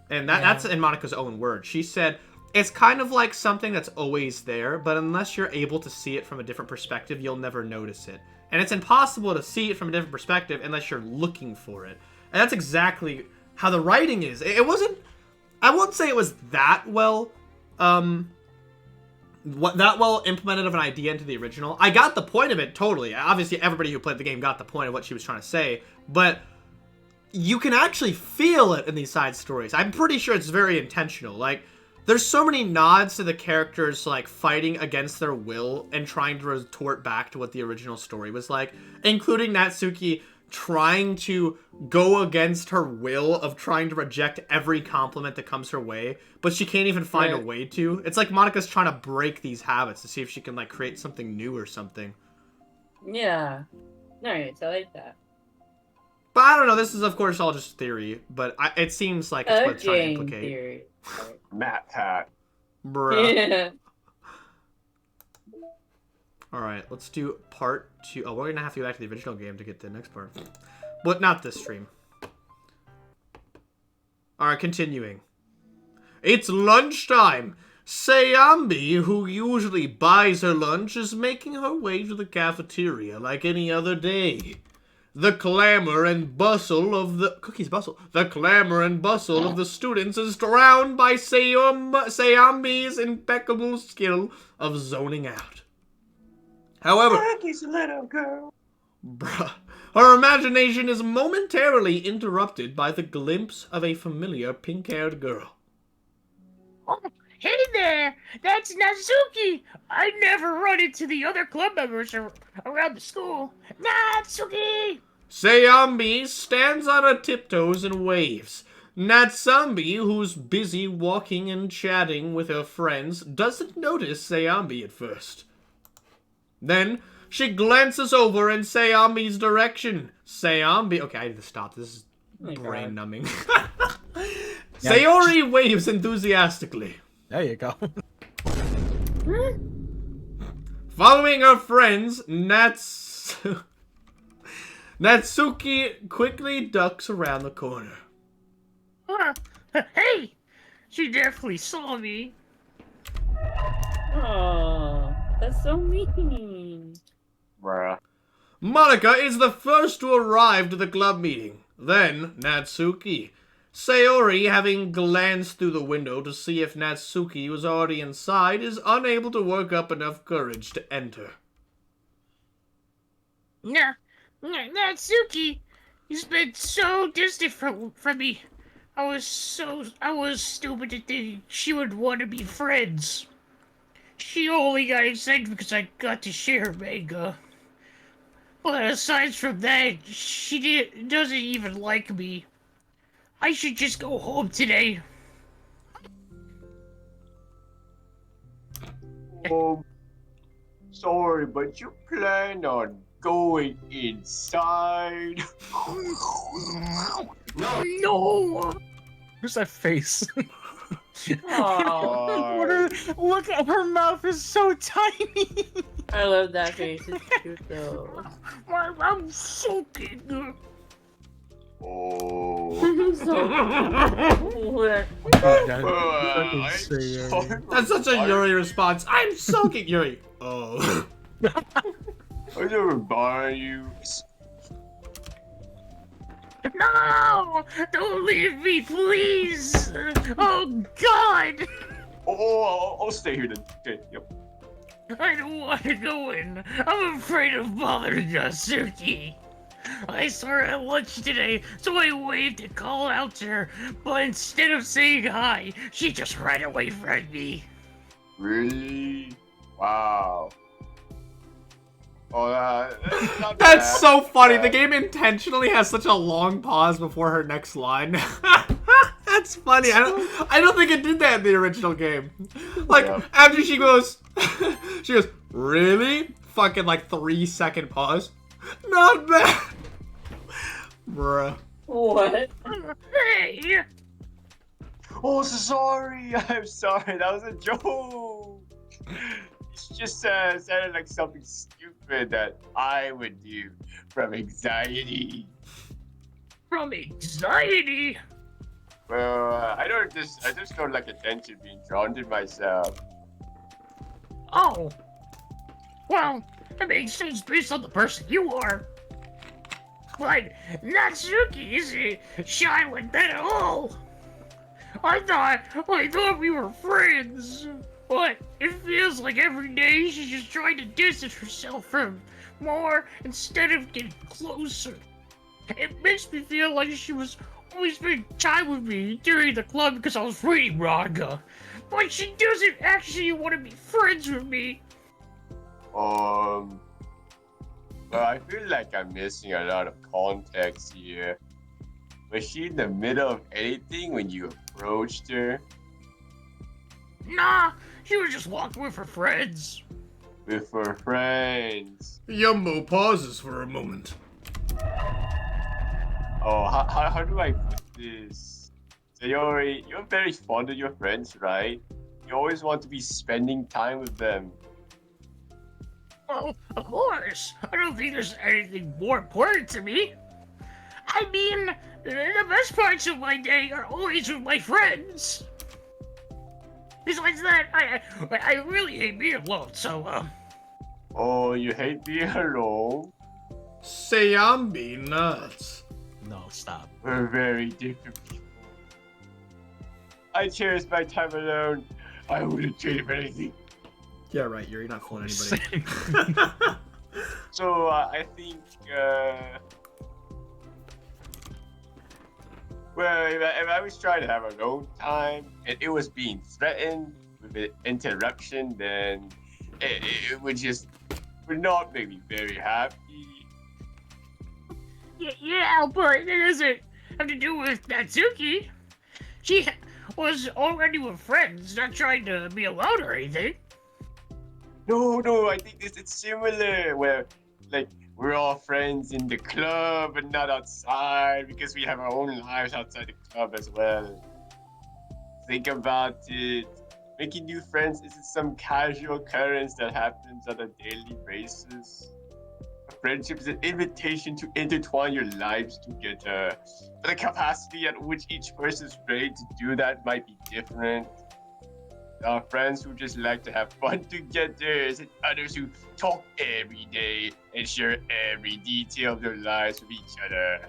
S1: And that's in Monica's own words. She said, it's kind of like something that's always there, but unless you're able to see it from a different perspective, you'll never notice it. And it's impossible to see it from a different perspective unless you're looking for it. And that's exactly how the writing is. It wasn't... I won't say it was that well... that well implemented of an idea into the original. I got the point of it, totally. Obviously, everybody who played the game got the point of what she was trying to say, but... you can actually feel it in these side stories. I'm pretty sure it's very intentional. Like, there's so many nods to the characters, like, fighting against their will and trying to retort back to what the original story was like, including Natsuki trying to go against her will of trying to reject every compliment that comes her way, but she can't even find a way to. It's like Monika's trying to break these habits to see if she can, like, create something new or something.
S5: Yeah. Nice, I like that.
S1: But I don't know, this is, of course, all just theory, but it seems like it's what it's trying to implicate.
S5: Theory.
S2: Matt Pat.
S1: Bruh.
S5: Yeah.
S1: Alright, let's do part 2. Oh, we're gonna have to go back to the original game to get the next part. But not this stream. Alright, continuing. It's lunchtime! Sayambi, who usually buys her lunch, is making her way to the cafeteria like any other day. The clamor and bustle of the... Cookies bustle. The clamor and bustle of the students is drowned by Sayambi's impeccable skill of zoning out. However...
S2: He's a little girl.
S1: Bruh. Her imagination is momentarily interrupted by the glimpse of a familiar pink-haired girl.
S6: Oh, hey there! That's Natsuki! I never run into the other club members around the school. Natsuki!
S1: Sayambi stands on her tiptoes and waves. Natsuki, who's busy walking and chatting with her friends, doesn't notice Sayambi at first. Then, she glances over in Sayambi's direction. Sayambi... Okay, I need to stop. This is brain-numbing. Sayori waves enthusiastically.
S3: There you go.
S1: Following her friends, Natsuki quickly ducks around the corner.
S6: Hey! She definitely saw me.
S5: Oh, that's so mean.
S2: Bruh.
S1: Monika is the first to arrive to the club meeting. Then, Natsuki. Sayori, having glanced through the window to see if Natsuki was already inside, is unable to work up enough courage to enter.
S6: Natsuki, you've been so distant from me. I was stupid to think she would want to be friends. She only got excited because I got to share manga. But aside from that, she doesn't even like me. I should just go home today.
S2: Sorry, but you plan on going inside?
S6: No!
S3: Who's that face?
S5: Oh,
S3: Look at her mouth is so tiny.
S5: I love that face. It's cute though.
S6: I'm soaking.
S2: Oh.
S5: So what?
S1: That's such a Yuri response. I'm soaking, Yuri. Oh.
S2: I never buy you.
S6: No! Don't leave me, please! Oh, God!
S2: I'll stay here then. Okay, yep.
S6: I don't want to go in. I'm afraid of bothering Natsuki. I saw her at lunch today, so I waved and called out to her, but instead of saying hi, she just ran away from me.
S2: Really? Wow. Oh, that's not
S1: That's
S2: bad.
S1: so funny. The game intentionally has such a long pause before her next line. That's funny. I don't think it did that in the original game. Like, after she goes, really? Fucking like 3-second pause. Not bad. Bruh.
S5: What?
S6: Hey!
S2: Oh, sorry. I'm sorry. That was a joke. It's just sounded like something stupid that I would do from anxiety.
S6: From anxiety?
S2: Well, I just don't like attention being drawn to myself.
S6: Oh. Well, that makes sense based on the person you are. But Natsuki isn't shy like that at all. I thought we were friends. But it feels like every day she's just trying to distance herself from more instead of getting closer. It makes me feel like she was always spending time with me during the club because I was reading manga. But she doesn't actually want to be friends with me.
S2: Well, I feel like I'm missing a lot of context here. Was she in the middle of anything when you approached her?
S6: Nah, she was just walking with her friends.
S2: With her friends.
S1: Yumbo pauses for a moment.
S2: Oh, how do I put this? Sayori, you're very fond of your friends, right? You always want to be spending time with them.
S6: Oh, of course. I don't think there's anything more important to me. I mean, the best parts of my day are always with my friends. Besides that, I really hate being alone, so,
S2: Oh, you hate being alone?
S1: Sayambi nuts.
S3: No, stop.
S2: We're very different people. I cherish my time alone. I wouldn't trade it for anything.
S1: Yeah, right. You're not fooling anybody.
S2: So, I think, well, if I was trying to have alone time and it was being threatened with an interruption, then it would not make me very happy.
S6: yeah, but it doesn't have to do with Natsuki. She was already with friends, not trying to be alone or anything.
S2: No, I think it's similar where, like, we're all friends in the club but not outside because we have our own lives outside the club as well. Think about it. Making new friends isn't some casual occurrence that happens on a daily basis. A friendship is an invitation to intertwine your lives together. But the capacity at which each person's ready to do that might be different. There are friends who just like to have fun together, and others who talk every day and share every detail of their lives with each other.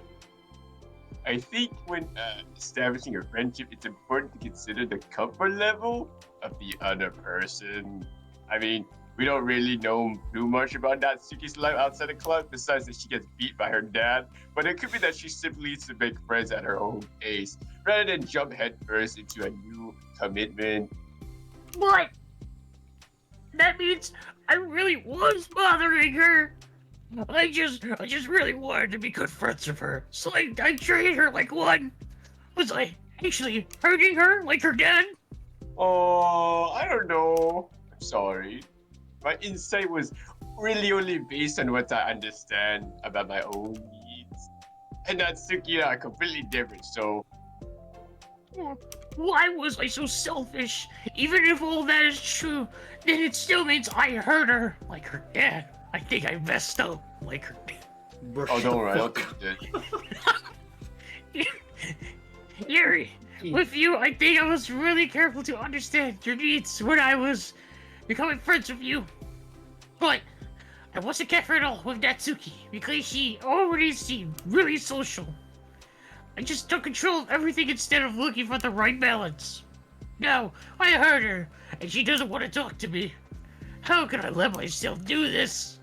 S2: I think when establishing a friendship, it's important to consider the comfort level of the other person. I mean, we don't really know too much about Natsuki's life outside the club, besides that she gets beat by her dad. But it could be that she simply needs to make friends at her own pace, rather than jump headfirst into a new commitment.
S6: But that means I really was bothering her. I just really wanted to be good friends with her, so I treated her like one. Was I actually hurting her like her dad?
S2: Oh, I don't know. I'm sorry. My insight was really only based on what I understand about my own needs. And Natsuki are completely different, so
S6: Why was I so selfish? Even if all that is true, then it still means I hurt her like her dad. I think I messed up like her dad.
S2: oh, don't worry, I don't
S1: Fuck.
S2: think you did.
S6: Yuri, with you, I think I was really careful to understand your needs when I was becoming friends with you. But I wasn't careful at all with Natsuki because she already seemed really social. I just took control of everything instead of looking for the right balance. Now, I hurt her, and she doesn't want to talk to me. How can I let myself do this?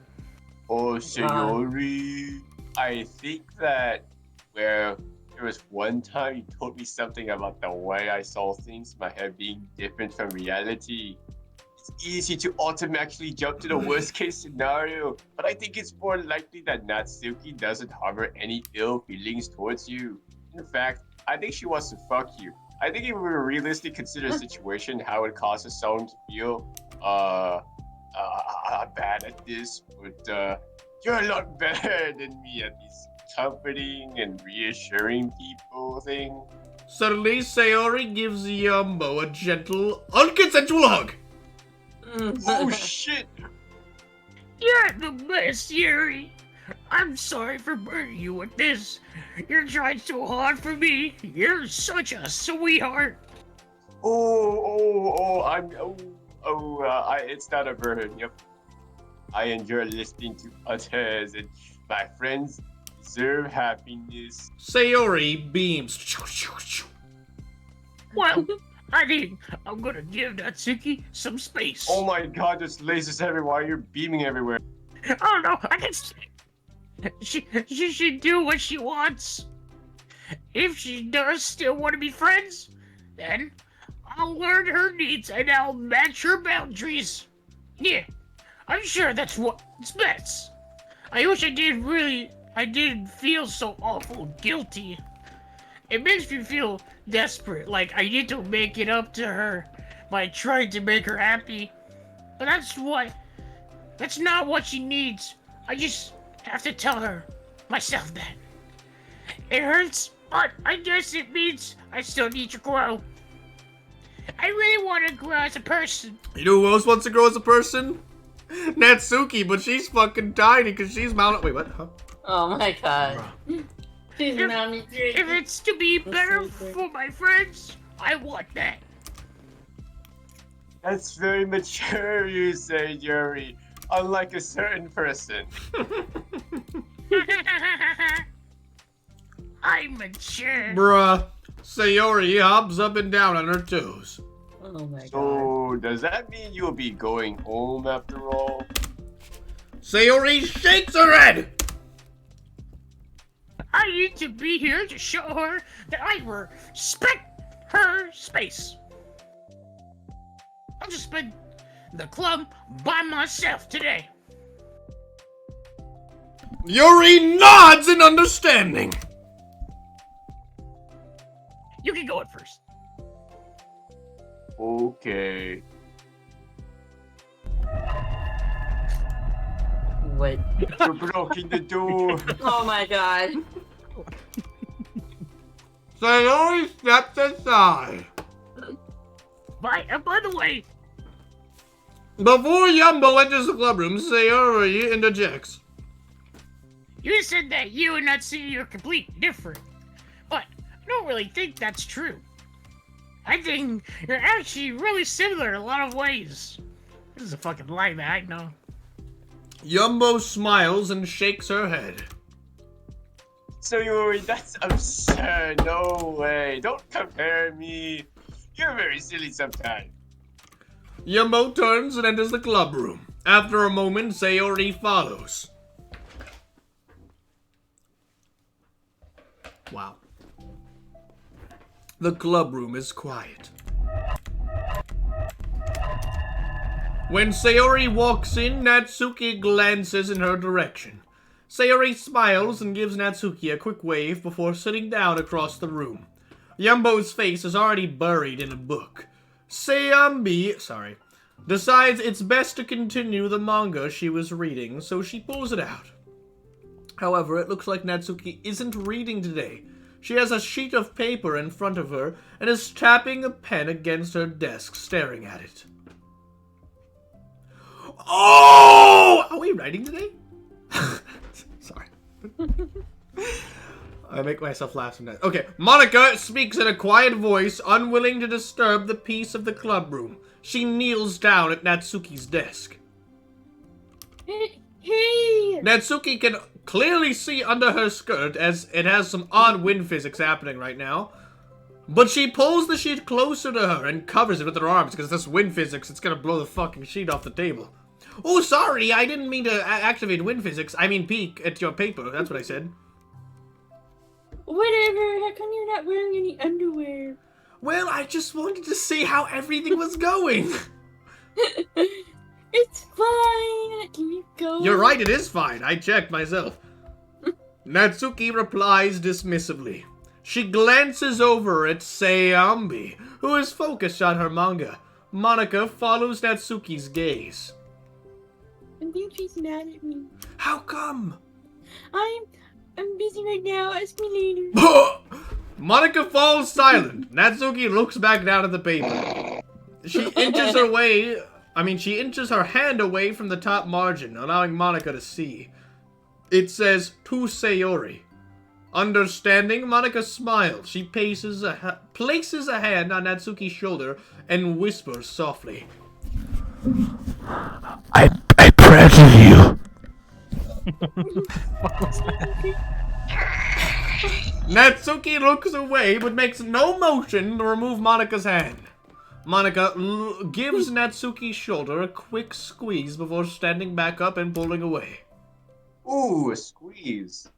S2: Oh, Sayori, I think that, well, there was one time you told me something about the way I saw things, my head being different from reality. It's easy to automatically jump to the worst case scenario, but I think it's more likely that Natsuki doesn't harbor any ill feelings towards you. In fact, I think she wants to fuck you. I think if we were realistically consider a situation how it causes someone to feel bad at this, but you're a lot better than me at this comforting and reassuring people thing.
S1: Suddenly, Sayori gives Yumbo a gentle, unconsensual hug.
S2: Oh shit!
S6: You're the best, Yuri. I'm sorry for burning you with this. You're trying so hard for me. You're such a sweetheart.
S2: It's not a burden. Yep. I enjoy listening to others, and my friends deserve happiness.
S1: Sayori beams.
S6: Well, I think I'm gonna give Natsuki some space.
S2: Oh my god, there's lasers everywhere. You're beaming everywhere.
S6: Oh no, I can. She should do what she wants. If she does still want to be friends, then I'll learn her needs and I'll match her boundaries. Yeah, I'm sure that's what's best. I wish I didn't feel so awful guilty. It makes me feel desperate, like I need to make it up to her by trying to make her happy. But that's not what she needs. I just have to tell her myself that. It hurts, but I guess it means I still need to grow. I really want to grow as a person.
S1: You know who else wants to grow as a person? Natsuki, but she's fucking tiny because she's mounted. Wait, what? Huh?
S5: Oh my god.
S4: She's
S6: If-
S4: mommy
S6: If it's to be better for my friends, I want that.
S2: That's very mature, you say, Yuri. Unlike a certain person.
S6: I'm mature.
S1: Bruh. Sayori hops up and down on her toes.
S5: Oh my god.
S2: So, does that mean you'll be going home after all?
S1: Sayori shakes her head.
S6: I need to be here to show her that I respect her space. I'll just spend the club by myself today.
S1: Yuri nods in understanding.
S6: You can go at first.
S2: Okay.
S5: Wait.
S2: You're blocking the door.
S5: Oh my god.
S1: Sayori steps aside.
S6: By the way,
S1: Before Yumbo enters the clubroom, Sayori interjects.
S6: you said that you and Natsuki are completely different, but I don't really think that's true. I think you're actually really similar in a lot of ways. This is a fucking lie that I know.
S1: Yumbo smiles and shakes her head.
S2: So, Yuri, that's absurd. No way. Don't compare me. You're very silly sometimes.
S1: Yumbo turns and enters the clubroom. After a moment, Sayori follows. Wow. The clubroom is quiet. When Sayori walks in, Natsuki glances in her direction. Sayori smiles and gives Natsuki a quick wave before sitting down across the room. Yumbo's face is already buried in a book. Sayambi, decides it's best to continue the manga she was reading, so she pulls it out. However, it looks like Natsuki isn't reading today. She has a sheet of paper in front of her and is tapping a pen against her desk, staring at it. Oh! Are we writing today? Sorry. I make myself laugh sometimes. Okay, Monica speaks in a quiet voice, unwilling to disturb the peace of the clubroom. She kneels down at Natsuki's desk.
S4: Hey!
S1: Natsuki can clearly see under her skirt as it has some odd wind physics happening right now. But she pulls the sheet closer to her and covers it with her arms because this wind physics, it's gonna blow the fucking sheet off the table. Oh, sorry, I didn't mean to activate wind physics. I mean peek at your paper, that's what I said.
S4: Whatever, how come you're not wearing any underwear?
S1: Well, I just wanted to see how everything was going.
S4: It's fine. Can you go?
S1: You're right, it is fine. I checked myself. Natsuki replies dismissively. She glances over at Sayambi, who is focused on her manga. Monica follows Natsuki's gaze.
S4: I think she's mad at me.
S1: How come?
S4: I'm busy right now. Ask me later.
S1: Monica falls silent. Natsuki looks back down at the paper. She inches her hand away from the top margin, allowing Monica to see. It says, to Sayori. Understanding, Monica smiles. She places a hand on Natsuki's shoulder and whispers softly. I pray to you. Natsuki looks away but makes no motion to remove Monica's hand. Monica gives Natsuki's shoulder a quick squeeze before standing back up and pulling away.
S2: Ooh, a squeeze.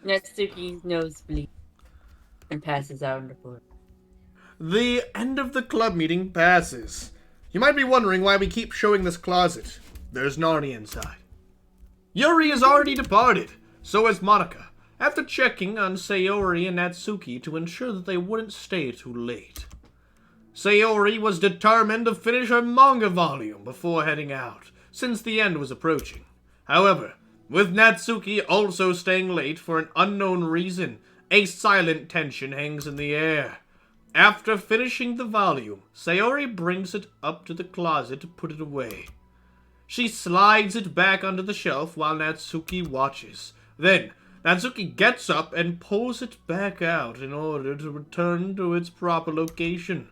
S5: Natsuki's nose bleeds and passes out on the floor.
S1: The end of the club meeting passes. You might be wondering why we keep showing this closet. There's Narnia inside. Yuri has already departed. So has Monica, after checking on Sayori and Natsuki to ensure that they wouldn't stay too late. Sayori was determined to finish her manga volume before heading out, since the end was approaching. However, with Natsuki also staying late for an unknown reason, a silent tension hangs in the air. After finishing the volume, Sayori brings it up to the closet to put it away. She slides it back onto the shelf while Natsuki watches. Then, Natsuki gets up and pulls it back out in order to return to its proper location.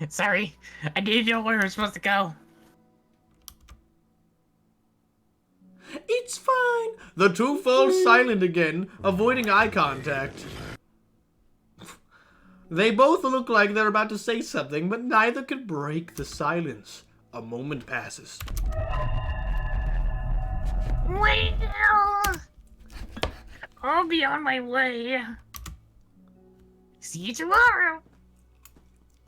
S6: Sorry, I didn't know where we were supposed to go.
S1: It's fine. The two fall silent again, avoiding eye contact. They both look like they're about to say something, but neither can break the silence. A moment passes.
S6: Well, I'll be on my way. See you tomorrow.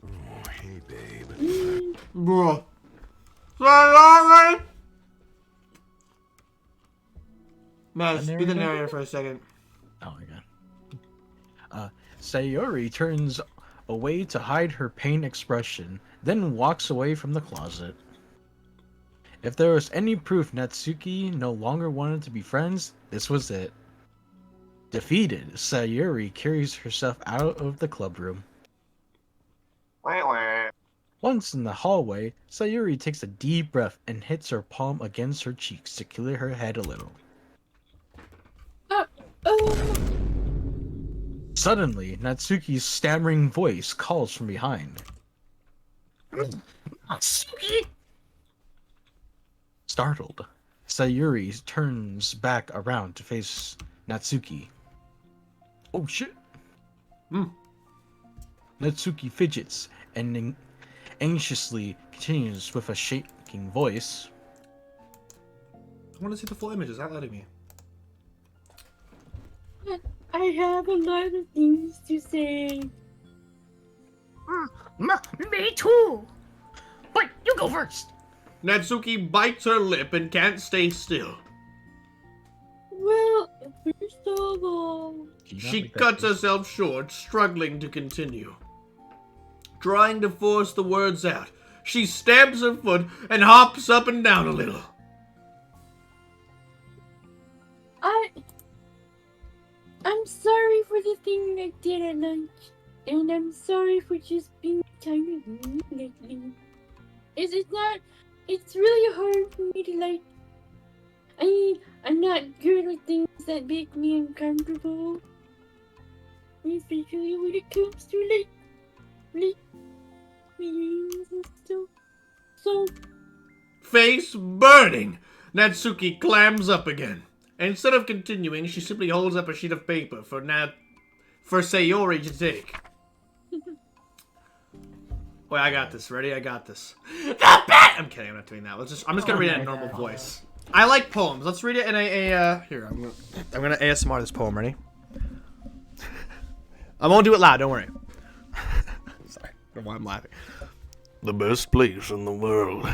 S8: Oh, hey, babe.
S1: Bro. Sayori! Maz, be the narrator for a second.
S3: Oh my god. Sayori turns away to hide her pain expression, then walks away from the closet. If there was any proof Natsuki no longer wanted to be friends, this was it. Defeated, Sayori carries herself out of the club room.
S2: Wah, wah.
S3: Once in the hallway, Sayori takes a deep breath and hits her palm against her cheeks to clear her head a little. Suddenly, Natsuki's stammering voice calls from behind.
S6: Natsuki?
S3: Startled, Sayuri turns back around to face Natsuki. Oh shit! Natsuki fidgets and anxiously continues with a shaking voice.
S1: I want to see the full image. Is that letting me?
S4: I have a lot of things to say.
S6: Me too. But you go first.
S1: Natsuki bites her lip and can't stay still.
S4: Well, first of all,
S1: She cuts herself short, struggling to continue. Trying to force the words out, she stamps her foot and hops up and down a little.
S4: I'm sorry for the thing I did at lunch, and I'm sorry for just being kind of mean lately. It's really hard for me to I'm not good with things that make me uncomfortable. Especially when it comes to feelings and stuff. So,
S1: Face burning, Natsuki clams up again. Instead of continuing, she simply holds up a sheet of paper for Sayori to take. Wait, I got this. Ready? I got this. I'm kidding. I'm not doing that. I'm just gonna read it in a normal voice. I like poems. Let's read it in here. I'm gonna ASMR this poem. Ready? I won't do it loud. Don't worry. Sorry. I don't know why I'm laughing. The best place in the world.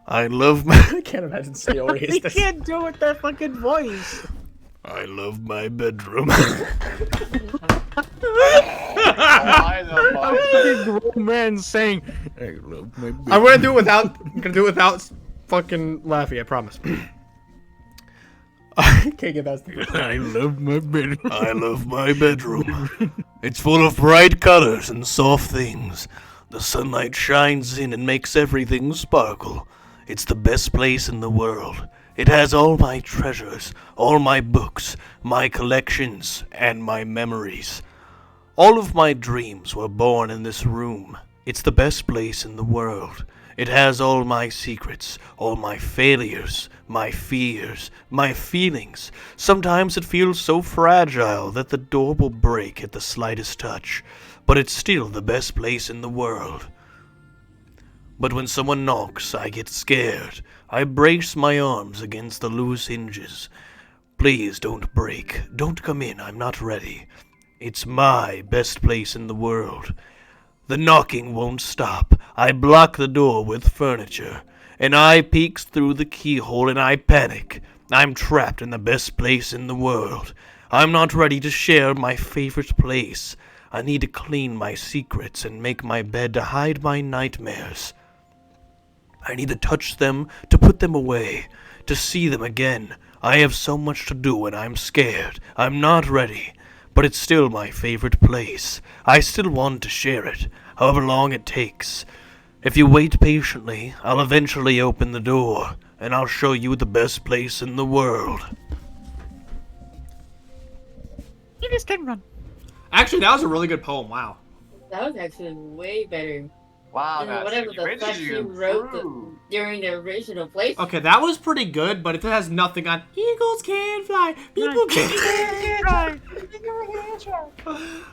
S1: I love my... I can't imagine Sayori is this.
S3: You can't do it with that fucking voice.
S1: I love my bedroom.
S2: Why the fuck?
S3: Fucking grown man saying, I love my bedroom.
S1: I'm gonna do it without fucking laughing. I promise. I can't get that.
S3: I love my bedroom.
S9: I love my bedroom. It's full of bright colors and soft things. The sunlight shines in and makes everything sparkle. It's the best place in the world. It has all my treasures, all my books, my collections, and my memories. All of my dreams were born in this room. It's the best place in the world. It has all my secrets, all my failures, my fears, my feelings. Sometimes it feels so fragile that the door will break at the slightest touch, but it's still the best place in the world. But when someone knocks, I get scared. I brace my arms against the loose hinges. Please don't break. Don't come in. I'm not ready. It's my best place in the world. The knocking won't stop. I block the door with furniture. An eye peeks through the keyhole and I panic. I'm trapped in the best place in the world. I'm not ready to share my favorite place. I need to clean my secrets and make my bed to hide my nightmares. I need to touch them, to put them away, to see them again. I have so much to do and I'm scared. I'm not ready. But it's still my favorite place. I still want to share it, however long it takes. If you wait patiently, I'll eventually open the door, and I'll show you the best place in the world.
S6: You just can run.
S1: Actually, that was a really good poem. Wow.
S5: That was actually way better
S2: Wow,
S5: than whatever
S2: Natsuki,
S5: the
S2: where
S5: fuck
S2: did
S5: you
S2: you
S5: wrote
S2: improve?
S5: during the original playthrough.
S1: Okay, that was pretty good, but it has nothing on eagles can fly, people can.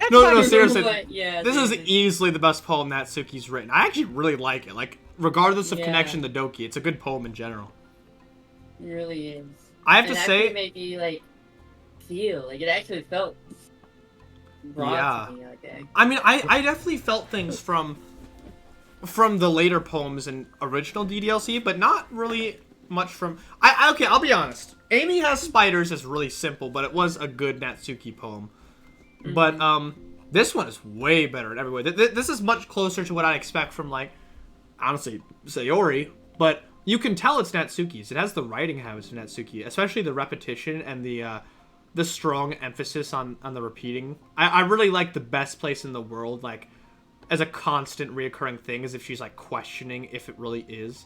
S1: No, seriously.
S5: But, yeah,
S1: This is
S5: seriously.
S1: easily the best poem Natsuki's written. I actually really like it. Like, regardless of
S5: Yeah.
S1: connection to Doki, it's a good poem in general.
S5: It really is.
S1: I have
S5: And
S1: to
S5: actually
S1: say,
S5: made me like feel like it actually felt raw to me. Okay.
S1: I mean, I definitely felt things from the later poems in original DDLC, but not really much from. Okay, I'll be honest. Amy Has Spiders is really simple, but it was a good Natsuki poem.
S5: Mm-hmm.
S1: But this one is way better in every way. This is much closer to what I'd expect from, like, honestly, Sayori. But you can tell it's Natsuki's. It has the writing habits of Natsuki, especially the repetition and the strong emphasis on the repeating. I really like the best place in the world, like, as a constant reoccurring thing, as if she's, like, questioning if it really is.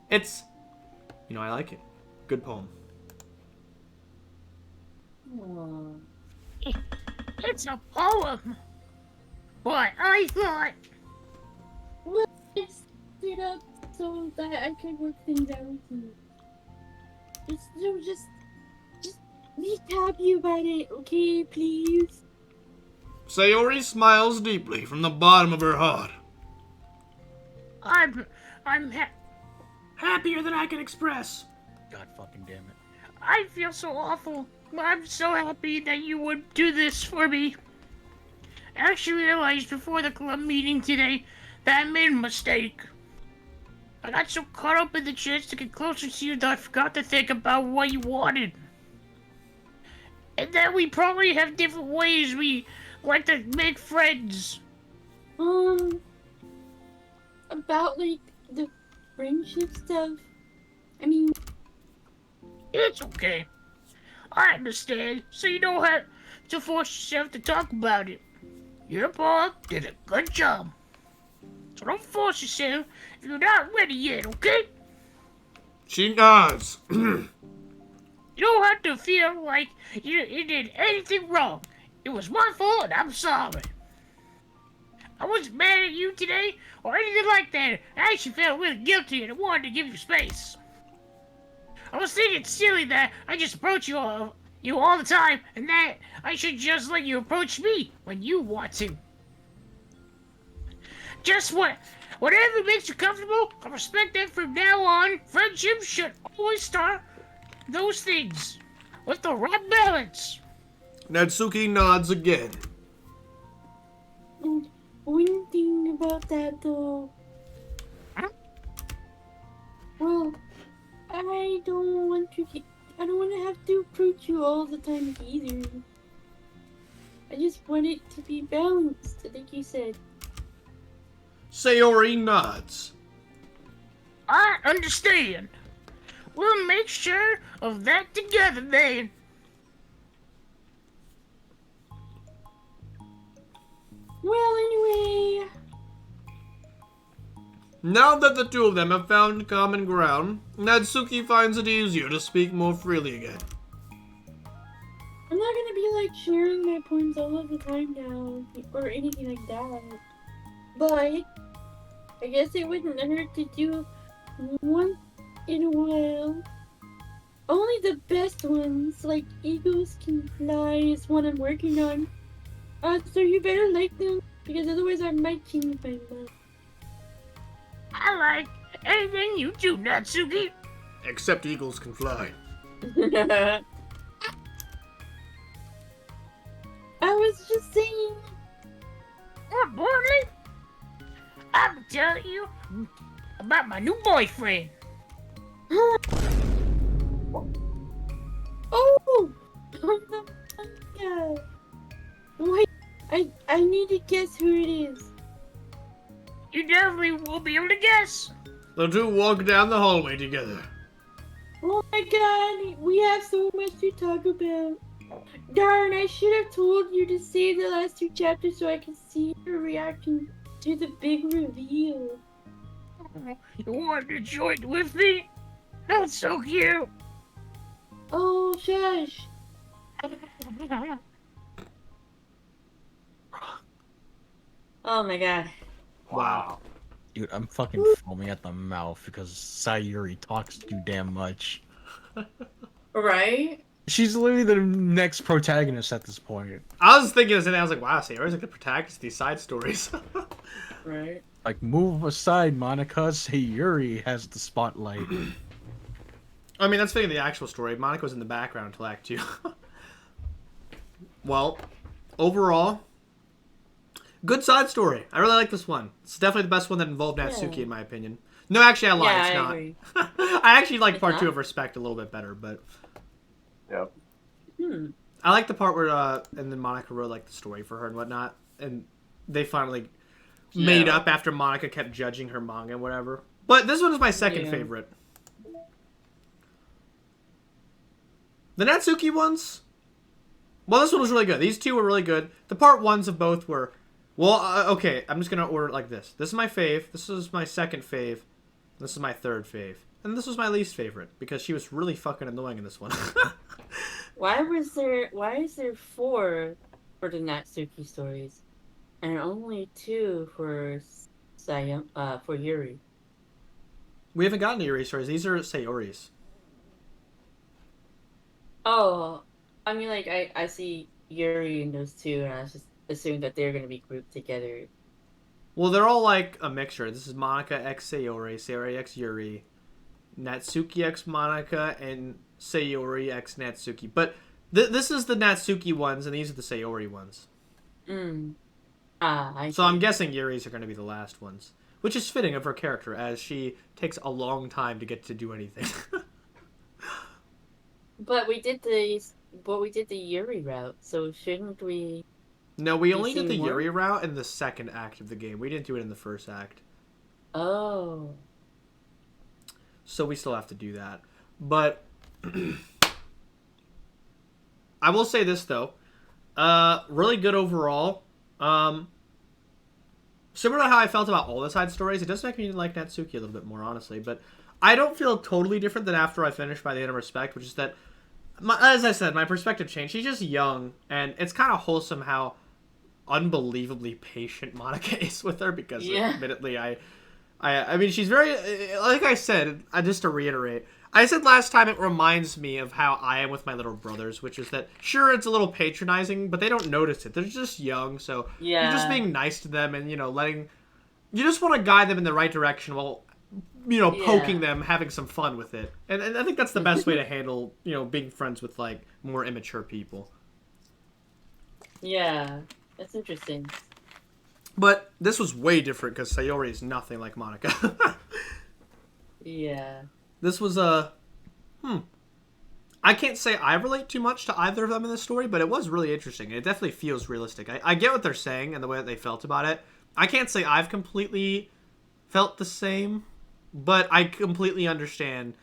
S1: It's, I like it. Good poem.
S5: Aw.
S6: It's a poem. But I thought
S4: Well, I set it up so that I could work things out with you. Just be happy about it, okay, please?
S1: Sayori smiles deeply from the bottom of her heart.
S6: I'm happier than I can express.
S3: God fucking damn it.
S6: I feel so awful. I'm so happy that you would do this for me. I actually realized before the club meeting today that I made a mistake. I got so caught up in the chance to get closer to you that I forgot to think about what you wanted. And that we probably have different ways we like to make friends.
S4: About, like, the friendship stuff. I mean,
S6: It's okay. I understand, so you don't have to force yourself to talk about it. Your paw did a good job. So don't force yourself if you're not ready yet, okay?
S1: She nods.
S6: You don't have to feel like you did anything wrong. It was my fault and I'm sorry. I wasn't mad at you today or anything like that. I actually felt really guilty and I wanted to give you space. I was thinking it's silly that I just approach you all the time and that I should just let you approach me when you want to. Just whatever makes you comfortable, I respect that from now on. Friendship should always start those things with the right balance.
S1: Natsuki nods again.
S4: and one thing about that, though.
S6: Huh?
S4: Well, I don't want to have to approach you all the time either. I just want it to be balanced, like you said.
S1: Sayori nods.
S6: I understand. We'll make sure of that together then.
S4: Well, anyway,
S1: Now that the two of them have found common ground, Natsuki finds it easier to speak more freely again.
S4: I'm not gonna be like sharing my poems all of the time now, or anything like that. But I guess it wouldn't hurt to do once in a while. Only the best ones, like Eagles Can Fly, is what I'm working on. So you better like them, because otherwise I might change my mind.
S6: I like anything you do, Natsuki.
S1: Except eagles can fly.
S4: I was just saying.
S6: More importantly, I'm telling you about my new boyfriend.
S4: Oh! Yeah. Wait, I need to guess who it is.
S6: You definitely will be able to guess.
S1: The two walk down the hallway together.
S4: Oh my god, we have so much to talk about. Darn, I should have told you to save the last 2 chapters so I can see your reaction to the big reveal.
S6: You want to join with me? That's so cute.
S4: Oh, shush. Oh my god.
S1: Wow.
S3: Dude, I'm fucking foaming at the mouth because Sayuri talks too damn much.
S4: Right?
S3: She's literally the next protagonist at this point.
S1: I was thinking this, and I was like, wow, Sayori's like the protagonist of these side stories.
S4: Right.
S3: Like, move aside, Monica. Sayuri has the spotlight.
S1: I mean, that's fitting the actual story. Monica was in the background until Act 2. Well, overall, good side story. I really like this one. It's definitely the best one that involved Natsuki, in my opinion. No, actually, I lied.
S4: Yeah,
S1: it's
S4: I
S1: not.
S4: agree.
S1: I actually like
S4: It's
S1: part 2
S4: not?
S1: of Respect a little bit better, but
S2: Yep.
S1: I like the part where, and then Monica wrote, like, the story for her and whatnot, and they finally made
S2: Yeah.
S1: up after Monica kept judging her manga and whatever. But this one is my second
S4: Yeah.
S1: favorite. The Natsuki ones, well, this one was really good. These two were really good. The part ones of both were, well, okay, I'm just going to order it like this. This is my fave. This is my second fave. This is my third fave. And this was my least favorite, because she was really fucking annoying in this one.
S4: Why is there 4 for the Natsuki stories and only 2 for for Yuri?
S1: We haven't gotten to Yuri stories. These are Sayori's.
S4: Oh, I mean, like, I see Yuri in those 2, and I was just assuming that they're gonna be grouped together.
S1: Well, they're all like a mixture. This is Monica x Sayori, Sayori x Yuri, Natsuki x Monica, and Sayori x Natsuki. But this is the Natsuki ones, and these are the Sayori ones.
S4: I
S1: So I'm guessing Yuri's are going to be the last ones, which is fitting of her character, as she takes a long time to get to do anything.
S4: But we did the Yuri route, so shouldn't we?
S1: No, we
S4: You
S1: only did
S4: see
S1: the
S4: more?
S1: Yuri route in the second act of the game. We didn't do it in the first act.
S4: Oh.
S1: So we still have to do that. But I will say this, though. Really good overall. Similar to how I felt about all the side stories, it does make me like Natsuki a little bit more, honestly. But I don't feel totally different than after I finished by the end of Respect, which is that, as I said, my perspective changed. She's just young, and it's kind of wholesome how unbelievably patient Monica is with her, because admittedly, I mean, she's very, like I said, just to reiterate, I said last time it reminds me of how I am with my little brothers, which is that, sure, it's a little patronizing, but they don't notice it. They're just young, so you're just being nice to them and, you just want to guide them in the right direction while, poking them, having some fun with it. And I think that's the best way to handle, being friends with, like, more immature people.
S4: Yeah, that's interesting.
S1: But this was way different because Sayori is nothing like Monica.
S4: Yeah.
S1: This was I can't say I relate too much to either of them in this story, but it was really interesting. It definitely feels realistic. I get what they're saying and the way that they felt about it. I can't say I've completely felt the same, but I completely understand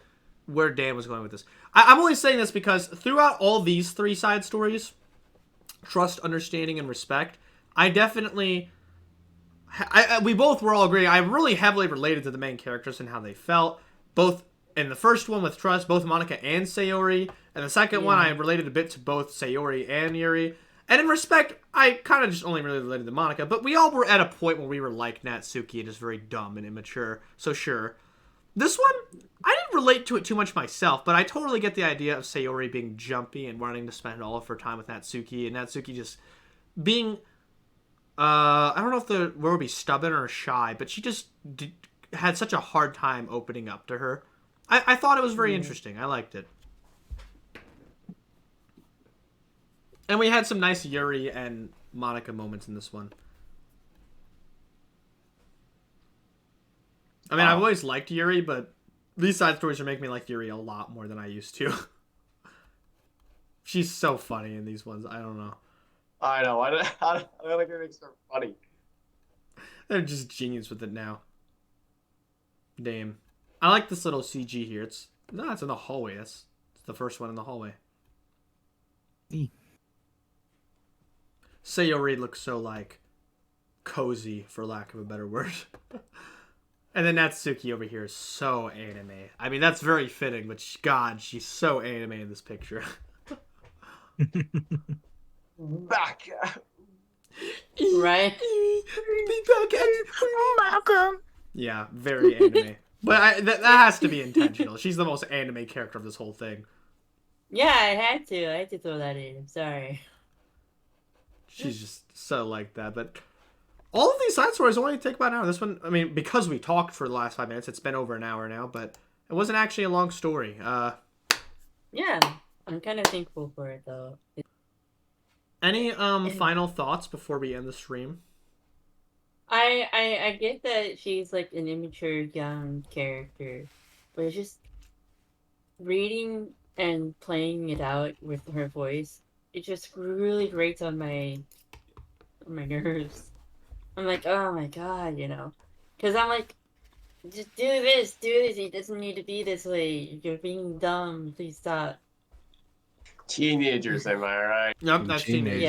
S1: where Dan was going with this. I'm only saying this because throughout all these 3 side stories, Trust, Understanding, and Respect, I definitely... we both were all agreeing. I really heavily related to the main characters and how they felt. Both in the first one with Trust, both Monica and Sayori. And the second one, I related a bit to both Sayori and Yuri. And in Respect, I kind of just only really related to Monica. But we all were at a point where we were like Natsuki and just very dumb and immature. So sure. This one, I didn't relate to it too much myself, but I totally get the idea of Sayori being jumpy and wanting to spend all of her time with Natsuki. And Natsuki just being... I don't know if the word would be stubborn or shy, but she just had such a hard time opening up to her. I thought it was very interesting. I liked it. And we had some nice Yuri and Monica moments in this one. I mean, I've always liked Yuri, but these side stories are making me like Yuri a lot more than I used to. She's so funny in these ones. I don't know.
S2: I know. I don't like it makes her funny.
S1: They're just genius with it now. Damn. I like this little CG here. It's in the hallway. It's the first one in the hallway. Sayori looks so, like, cozy, for lack of a better word. And then Natsuki over here is so anime. I mean, that's very fitting, but God, she's so anime in this picture.
S2: Back.
S5: Right?
S1: Be back at
S6: Malcolm.
S1: Yeah, very anime. But that has to be intentional. She's the most anime character of this whole thing.
S5: Yeah, I had to throw that in. I'm sorry.
S1: She's just so like that. But all of these side stories only take about an hour. This one, I mean, because we talked for the last 5 minutes, it's been over an hour now, but it wasn't actually a long story.
S5: Yeah, I'm kind of thankful for it, though.
S1: Any final thoughts before we end the stream?
S5: I get that she's like an immature young character, but it's just reading and playing it out with her voice. It just really grates on my nerves. I'm like, oh my god, you know, because I'm like, just do this. It doesn't need to be this way. You're being dumb. Please stop.
S2: Teenagers, am I right?
S1: Yep, that's teenagers.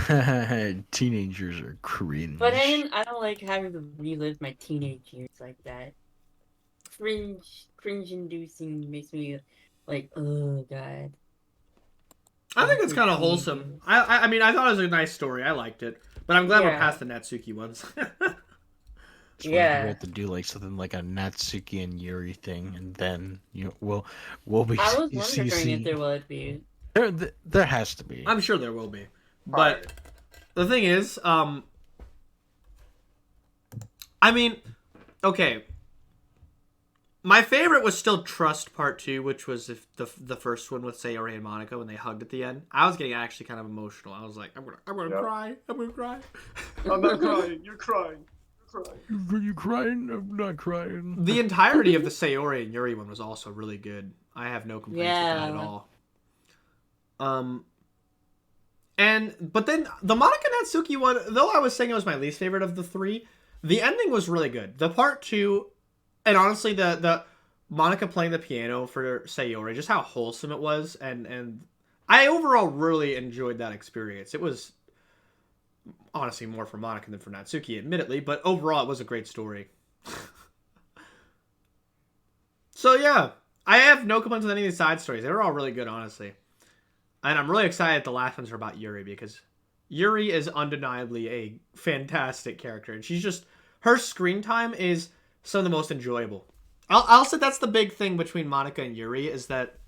S5: Yeah.
S3: Teenagers are cringe.
S5: But I don't like having to relive my teenage years like that. Cringe-inducing makes me like, oh god.
S1: I think it's kind of wholesome. I mean, I thought it was a nice story. I liked it, but I'm glad we're past the Natsuki ones.
S5: Yeah.
S3: We have to do like something like a Natsuki and Yuri thing, and then we'll be.
S5: I was wondering if there would be.
S3: There has to be.
S1: I'm sure there will be, but the thing is, I mean, okay. My favorite was still Trust Part 2, which was the first one with Sayori and Monica when they hugged at the end. I was getting actually kind of emotional. I was like, I'm gonna cry. I'm gonna cry.
S2: I'm not crying. You're crying.
S3: Are you crying? I'm not crying.
S1: The entirety of the Sayori and Yuri one was also really good. I have no complaints with that at all. But then the Monica Natsuki one, though I was saying it was my least favorite of the 3, the ending was really good. The Part 2, and honestly, the Monica playing the piano for Sayori, just how wholesome it was, and I overall really enjoyed that experience. It was honestly more for Monica than for Natsuki, admittedly, but overall it was a great story. So yeah, I have no complaints with any of these side stories. They were all really good, honestly. And I'm really excited the last ones are about Yuri, because Yuri is undeniably a fantastic character, and she's just, her screen time is some of the most enjoyable. I'll say that's the big thing between Monica and Yuri, is that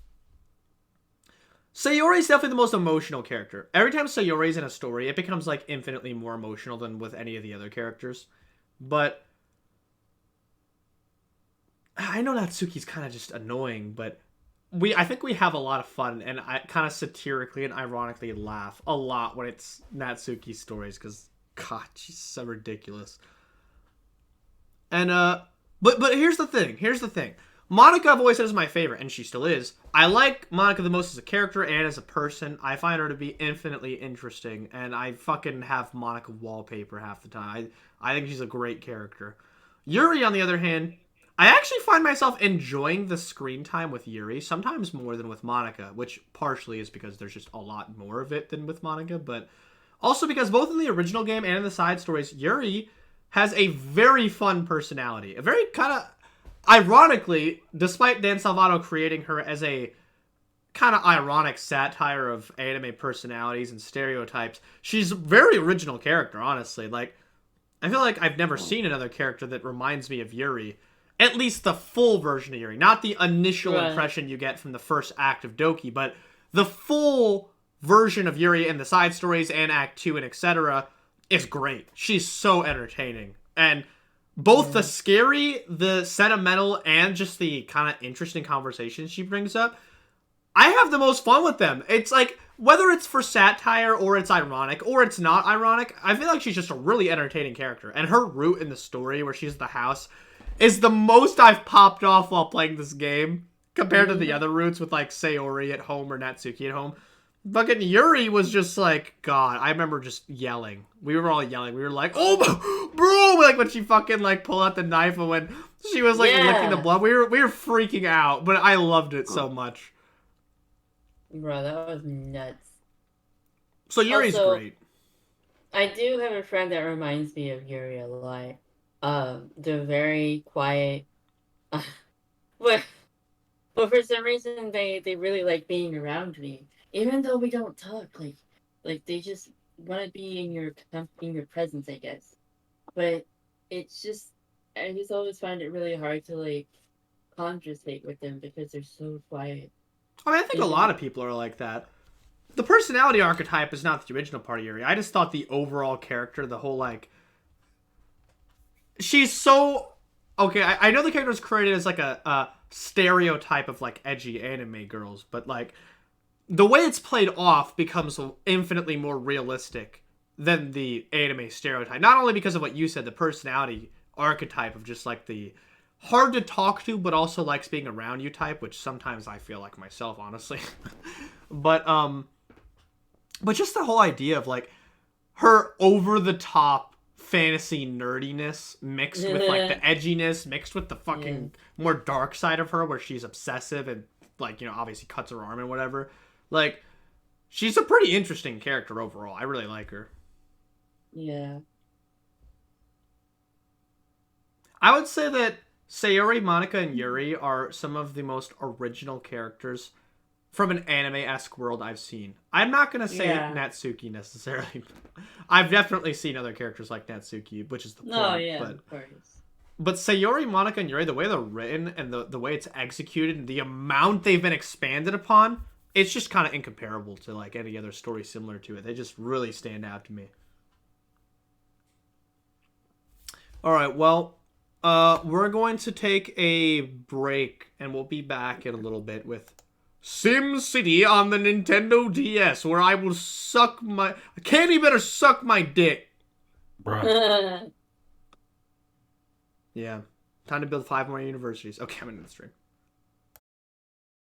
S1: Sayori is definitely the most emotional character. Every time Sayori's in a story, it becomes like infinitely more emotional than with any of the other characters. But I know Natsuki's kind of just annoying, but I think we have a lot of fun, and I kind of satirically and ironically laugh a lot when it's Natsuki stories, because God, she's so ridiculous. And but here's the thing. Monica I've always said is my favorite, and she still is. I like Monica the most as a character and as a person. I find her to be infinitely interesting, and I fucking have Monica wallpaper half the time. I think she's a great character. Yuri, on the other hand, I actually find myself enjoying the screen time with Yuri, sometimes more than with Monica, which partially is because there's just a lot more of it than with Monica, but also because both in the original game and in the side stories, Yuri has a very fun personality. A very kind of, ironically, despite Dan Salvato creating her as a kind of ironic satire of anime personalities and stereotypes, she's a very original character, honestly. Like, I feel like I've never seen another character that reminds me of Yuri. At least the full version of Yuri. Not the initial impression you get from the first act of Doki, but the full version of Yuri in the side stories and Act 2 and etc. is great. She's so entertaining. And both the scary, the sentimental, and just the kind of interesting conversations she brings up. I have the most fun with them. It's like, whether it's for satire or it's ironic or it's not ironic, I feel like she's just a really entertaining character. And her route in the story where she's at the house is the most I've popped off while playing this game compared to the other routes with like Sayori at home or Natsuki at home. Fucking Yuri was just like, God, I remember just yelling. We were all yelling. We were like, oh, bro, like when she fucking like pulled out the knife and when she was like licking the blood. We were freaking out, but I loved it so much.
S5: Bro, that was nuts.
S1: So Yuri's
S5: Also,
S1: great.
S5: I do have a friend that reminds me of Yuri a lot. They're very quiet. but for some reason they really like being around me. Even though we don't talk, like they just want to be in your presence, I guess. But it's just, I just always find it really hard to like conversate with them because they're so quiet.
S1: I mean, I think a lot of people are like that. The personality archetype is not the original part of Yuri. I just thought the overall character, the whole like, she's so okay. I know the character was created as like a stereotype of like edgy anime girls, but like, the way it's played off becomes infinitely more realistic than the anime stereotype. Not only because of what you said, the personality archetype of just like the hard to talk to, but also likes being around you type, which sometimes I feel like myself, honestly. but just the whole idea of like her over the top fantasy nerdiness mixed with like the edginess, mixed with the fucking more dark side of her where she's obsessive and like, you know, obviously cuts her arm and whatever. Like, she's a pretty interesting character overall. I really like her.
S5: Yeah.
S1: I would say that Sayori, Monica, and Yuri are some of the most original characters from an anime-esque world I've seen. I'm not going to say Natsuki necessarily. I've definitely seen other characters like Natsuki, which is the point.
S5: No, yeah, of course.
S1: But Sayori, Monica, and Yuri, the way they're written and the way it's executed and the amount they've been expanded upon, it's just kind of incomparable to like any other story similar to it. They just really stand out to me. All right, well, we're going to take a break and we'll be back in a little bit with Sim City on the Nintendo DS, where I will suck my... Candy better suck my dick.
S3: Bruh.
S1: Yeah. Time to build 5 more universities. Okay, I'm in the stream.